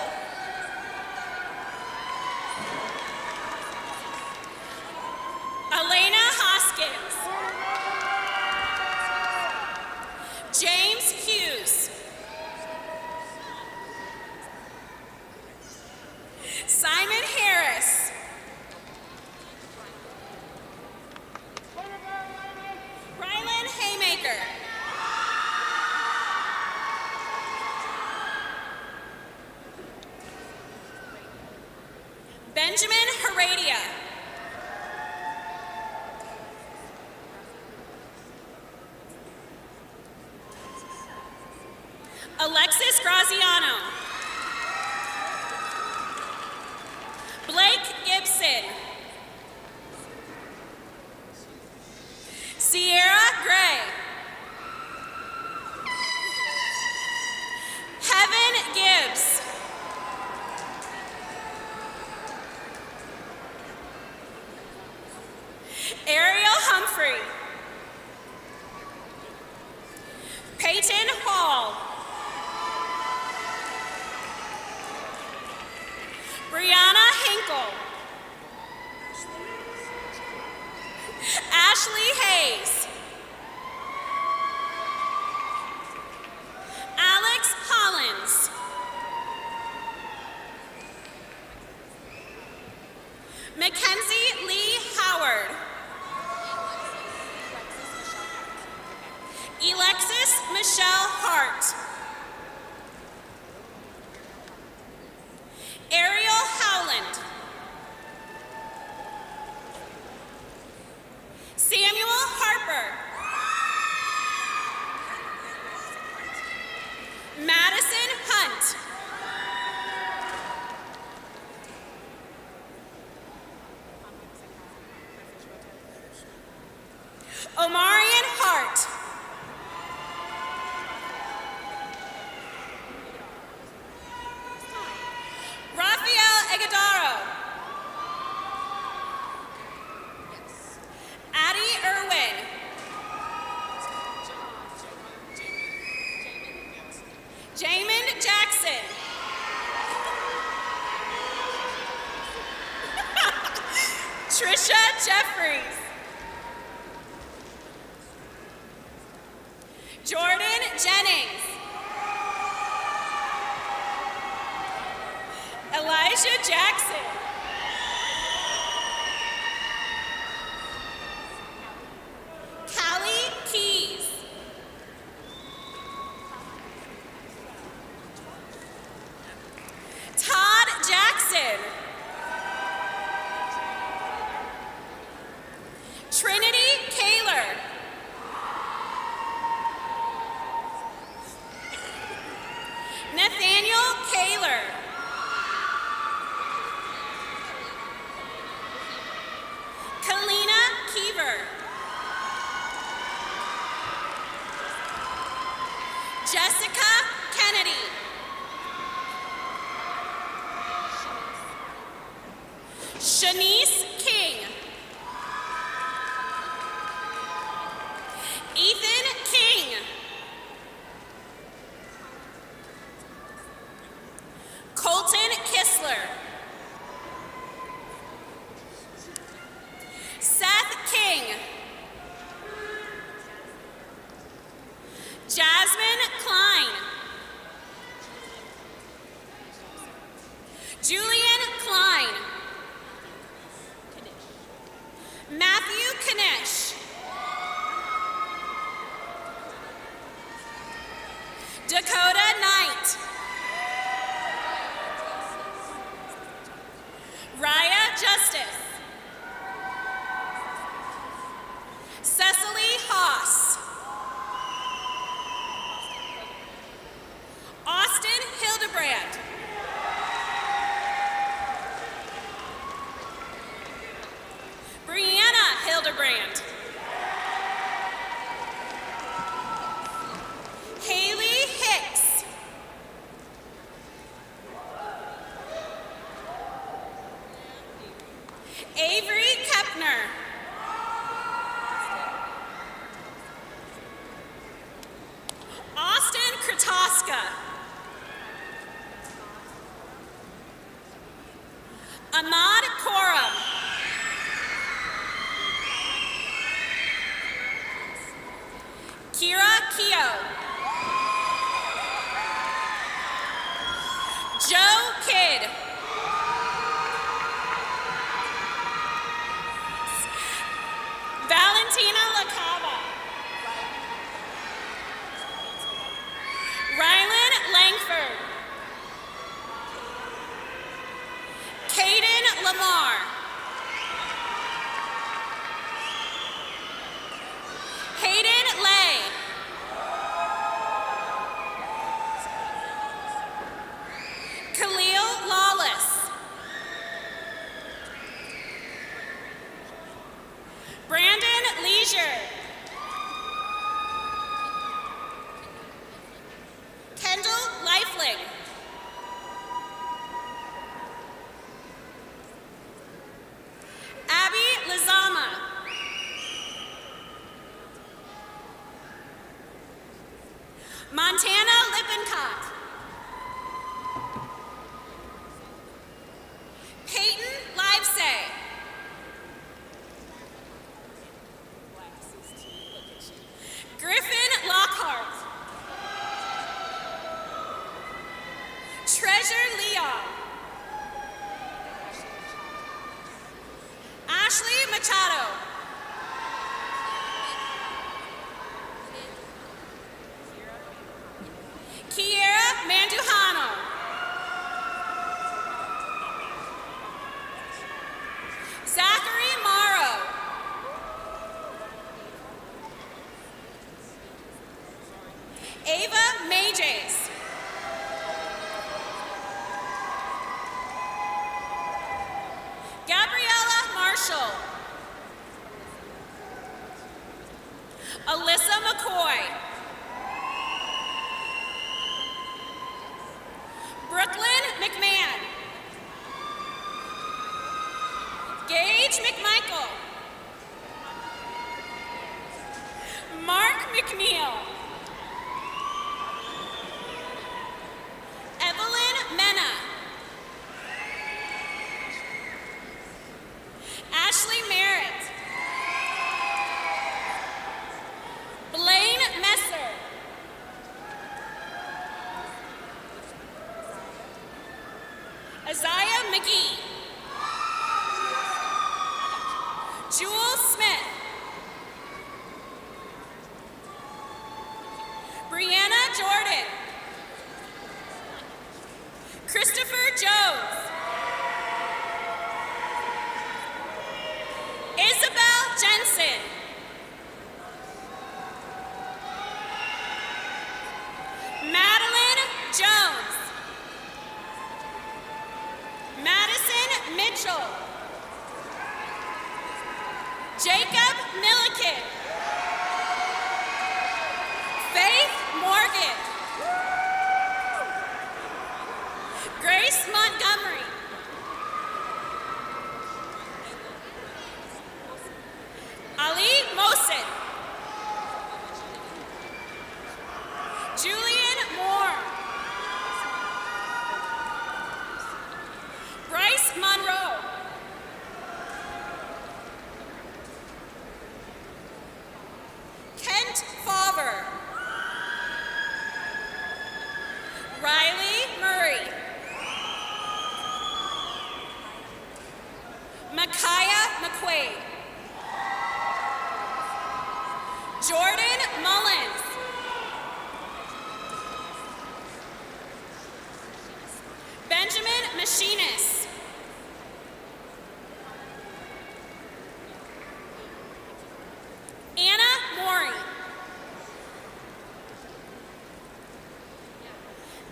Elena Hoskins. James Hughes. Simon Harris. Rylan Haymaker. Benjamin Heredia. Alexis Graziano. Blake Gibson. Sierra Gray. Heaven Gibbs. Ariel Humphrey. Peyton Hall. Brianna Hinkle. Ashley Hayes. Alex Hollins. Mackenzie Lee Howard. Alexis Michelle Hart. Ariel Howland. Samuel Harper. Madison Hunt. Omarion Hart. Rafael Egadaro. Addie Irwin. Jamin Jackson. Trisha Jeffries. Jordan Jennings. Elijah Jackson. Callie Keys. Todd Jackson. Trinity Kaler. Nathaniel Kaler. Kalina Keever. Jessica Jasmine Klein. Julian Klein. Matthew Kanish. Dakota Knight. Raya Justice. Cecily Haas. Austin Hildebrand. Brianna Hildebrand. Haley Hicks. Avery Kepner. Austin Kratoska. Ahmad Koram. Kira Keo. Joe Kidd. Valentina LaCava. Rylan Langford. Caden Lamar. Hayden Lay. Khalil Lawless. Brandon Leisure. Kendall Lifeling. Abby Lizama. Montana Lippincott. Peyton Livesay. Griffin Lockhart. Treasure Leon. Ashley Machado. Kiera Manduhano. Zachary Morrow. Ava Majes. Gabriella Marshall. Alyssa McCoy. Brooklyn McMahon. Gage McMichael. Mark McNeil. Evelyn Mena. Ashley Merritt. Blaine Messer. Isaiah McGee. Jewel Smith. Brianna Jordan. Christopher Jones. Isabel Jensen. Madeline Jones. Madison Mitchell. Jacob Milliken. Faith Morgan. Grace Montgomery. Ali Mosin. Julian Moore. Bryce Monroe. Kent Favre. Machinist. Anna Mori.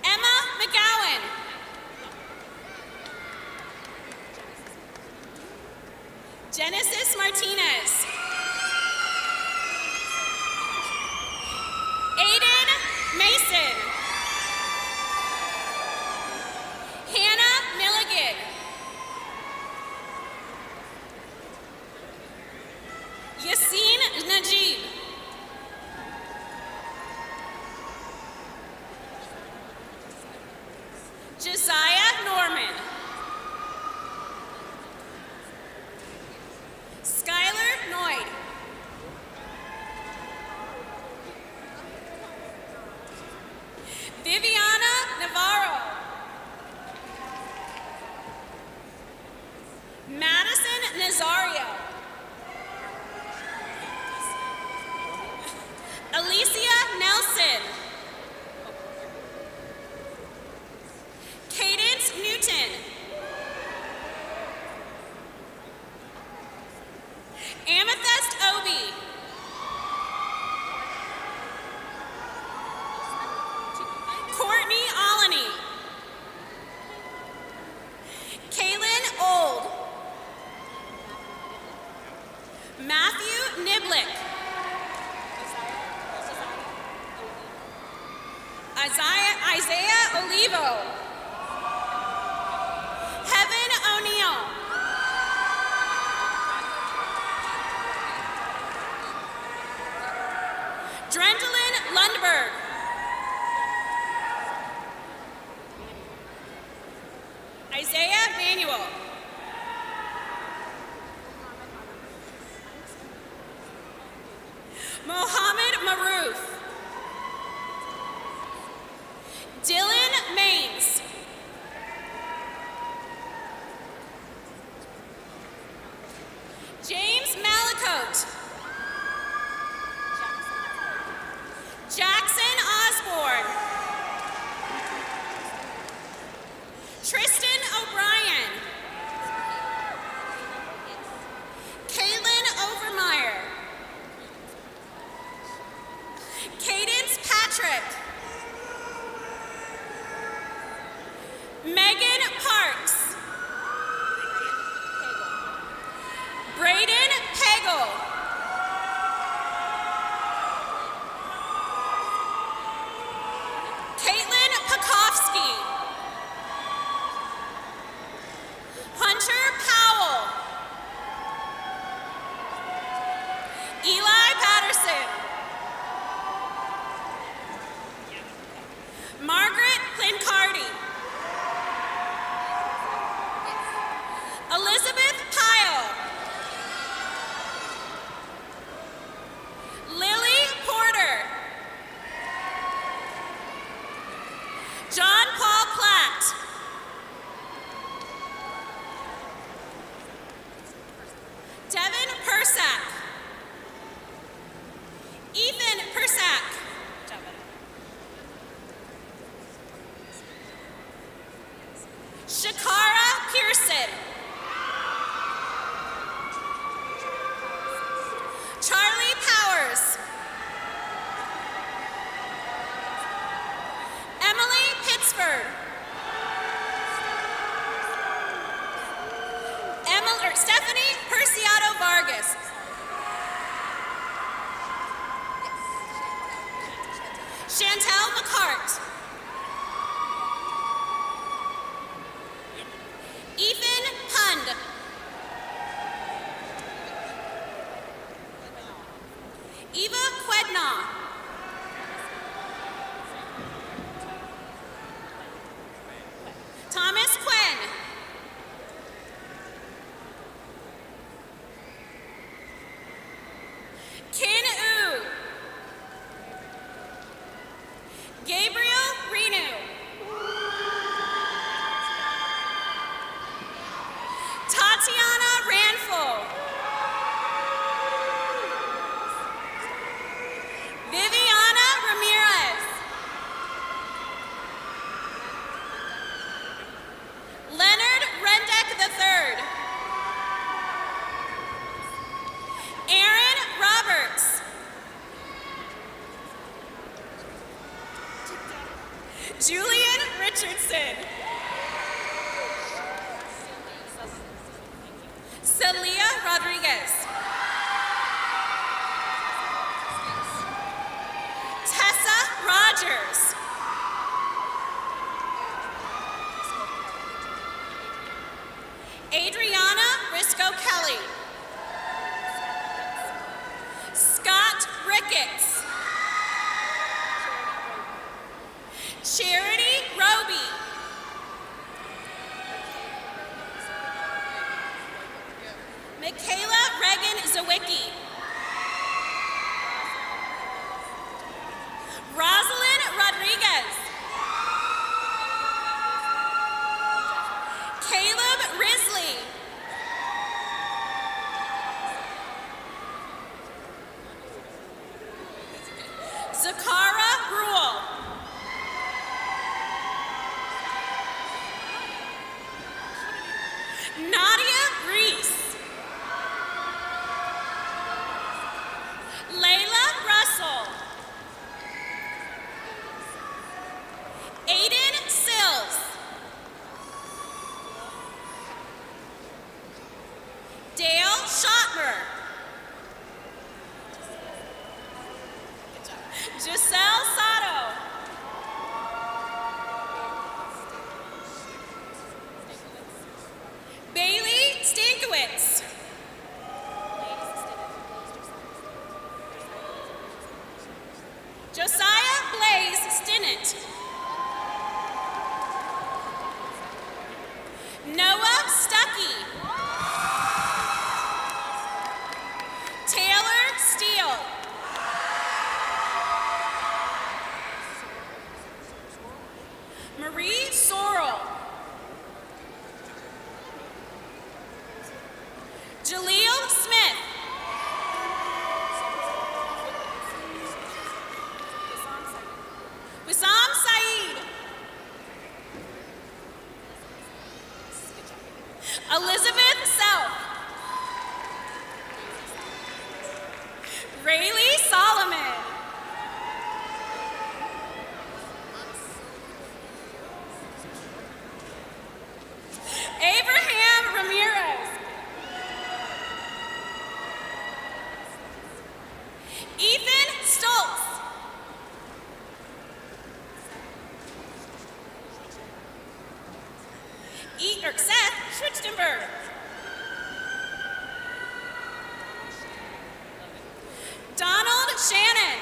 Emma McGowan. Genesis Martinez. Aiden Mason. Hannah Milligan. Yassine Najib. Josiah Norman. Skylar Noyd. Viviana Navarro. Madison Nazario. Alicia Nelson. Cadence Newton. Amethyst Obi. Courtney Alany. Kaylin Old. Matthew Niblick. Isaiah Olivo. Heaven O'Neill. Drendalyn Lundberg. Isaiah Manuel. Mohammed Maroof. Dylan Maines. James Malicote. Jackson Osborne. Tristan O'Brien. Kaylin Overmeyer. Cadence Patrick. Megan Parks. Braden Pagel. Caitlin Pakofsky. Hunter Powell. Eli Patterson. Margaret Plincardi. Elizabeth Pyle. Lily Porter. John Paul Platt. Devin Persack. Ethan Persack. Shakara Pearson. Charlie Powers. Emily Pittsford. Stephanie Perciato Vargas. Chantel McCart. Ethan Hund. Eva Quednaw. Thomas Quinn. Kin U. Gabriel Renu. Tatiana Ranful. Viviana Ramirez. Leonard Julian Richardson. Celia Rodriguez. Tessa Rogers. Adriana Risco Kelly. Scott Ricketts. Charity Roby. Michaela Reagan Zawicki. Rosalind Rodriguez. Caleb Risley. Zakara Ruhl. Nadia Reese. Layla Russell. Aiden Sills. Dale Schottmer. Giselle Sato. Bailey Stankiewicz. Josiah Blaze Stinnett. Noah Stuckey. Taylor Steele. Marie Sorrell. Jaleel Smith. Wissam Saeed. Elizabeth Self. Rayleigh Solomon. Abraham Ramirez. Ethan Stoltz. Seth Schwichtenberg. Donald Shannon.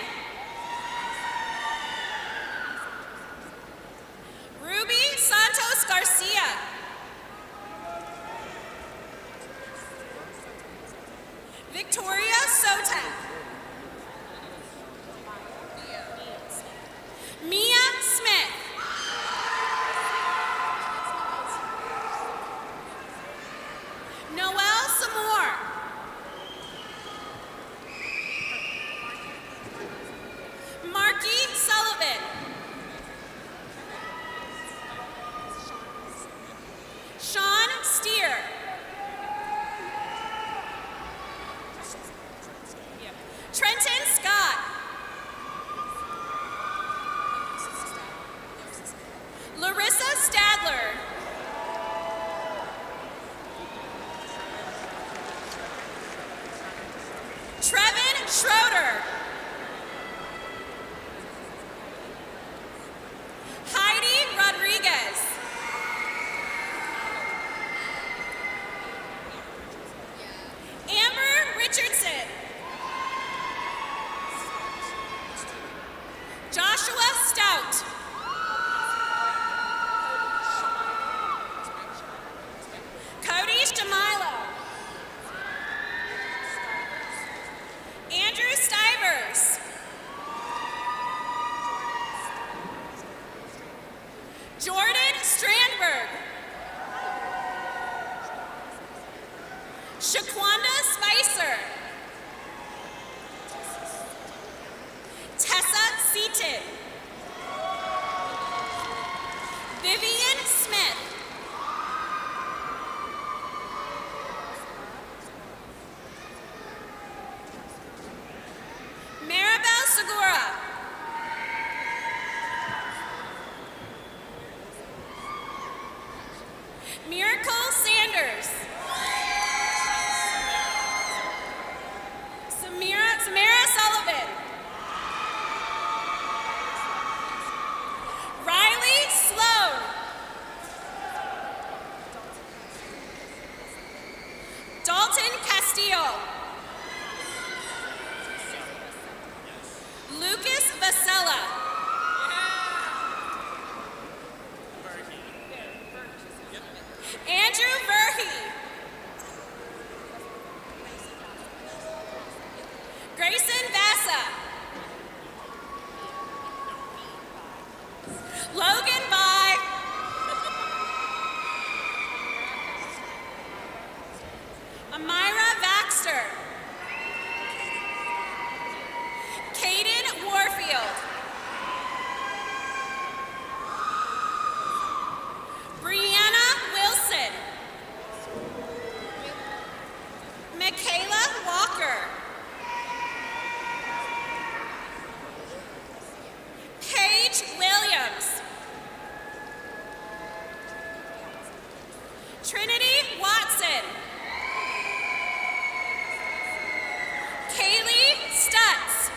Ruby Santos Garcia. Victoria Soten. Mia Smith. Noelle Samore. Marky Sullivan. Sean Steer. Trenton Scott. Larissa Stadler. Trevin Schroeder. Heidi Rodriguez. Amber Richardson. Joshua Stout. Cody Stamilo. Andrew Stivers. Jordan Strandberg. Shaquanda Spicer. Tessa Seaton. Vivian Smith. Maribel Segura. Logan, bye. Amira Baxter. Caden Warfield. Brianna Wilson. Michaela Walker. Paige Williams. Trinity Watson. Kaylee Stutz.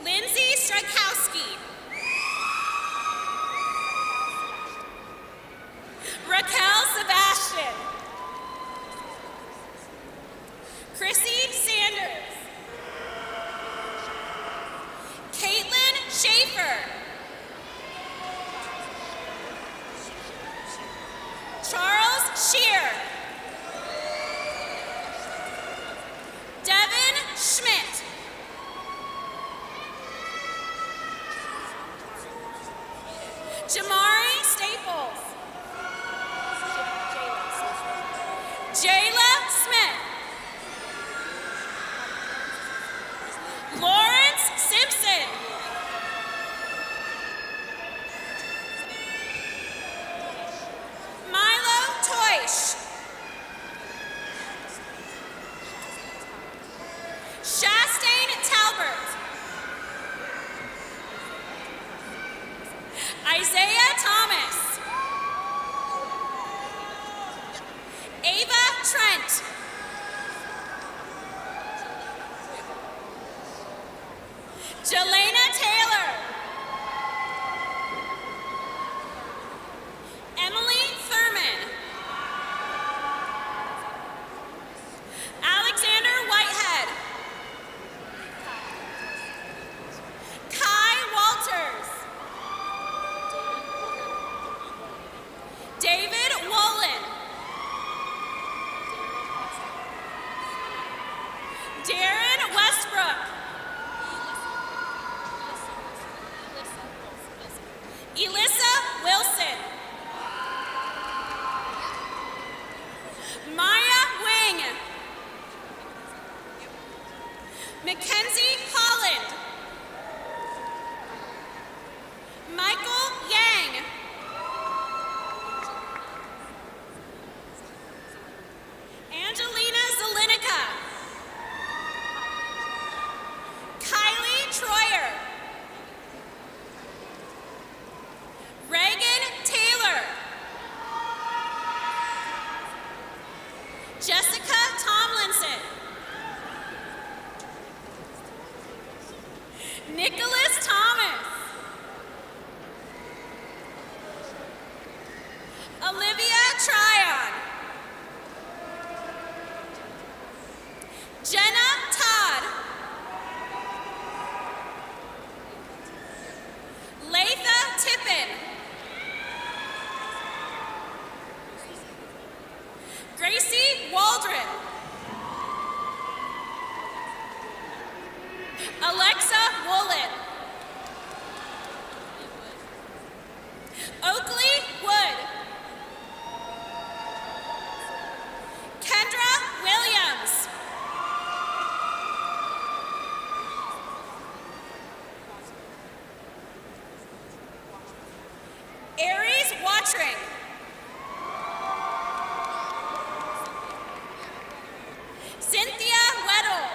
Lindsay Strakowski. Raquel Sebastian. Chrissy Sanders. Caitlin Schaefer. Charles Shear. Devin Schmidt. Jamari Staples. Jayla Smith. Lawrence Simpson. Milo Toish. Chastain Talbert. Isaiah Thomas. Ava Trent. Jelena Taylor. Emily Thurman. Alexander Whitehead. Kai Walters. David Wolin. Darren Westbrook. Elissa Wilson. Maya Wing. Mackenzie Holland. Michael Yang. Angelina Zelinica. Kylie Troyer. Reagan Taylor. Jessica Tomlinson. Nicholas Thomas. Olivia Tryon. Jenna Todd. Latha Tippin. Gracie Waldron. Alexa Woolen. Oakley Wood. Kendra Williams. Aries Watring. Cynthia Weddle.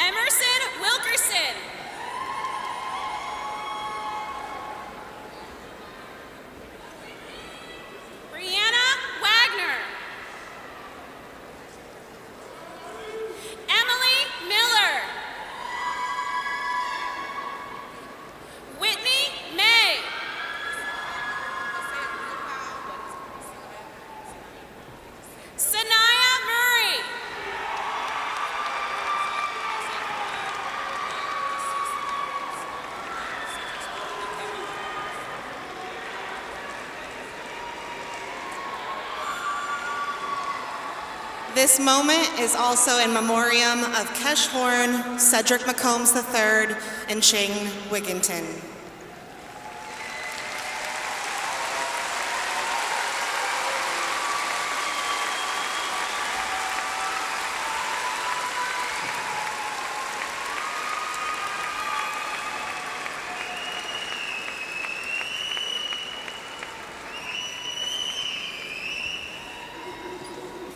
Emerson Wilkerson. Brianna Wagner. Emily Miller. Whitney May. Sanaya Murray. This moment is also in memoriam of Kesh Horn, Cedric McCombs III, and Shane Wigginton.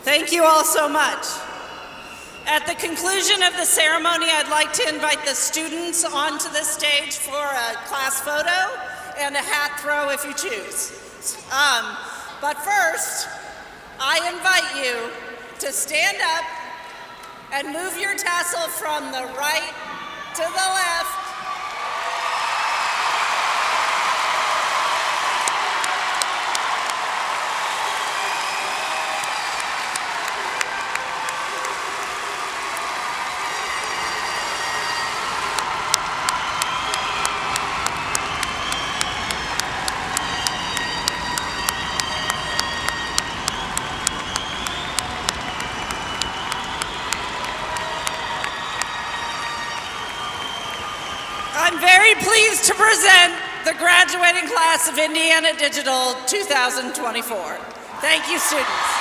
Thank you all so much. At the conclusion of the ceremony, I'd like to invite the students onto the stage for a class photo and a hat throw if you choose. But first, I invite you to stand up and move your tassel from the right to the left. I'm very pleased to present the graduating class of Indiana Digital 2024. Thank you, students.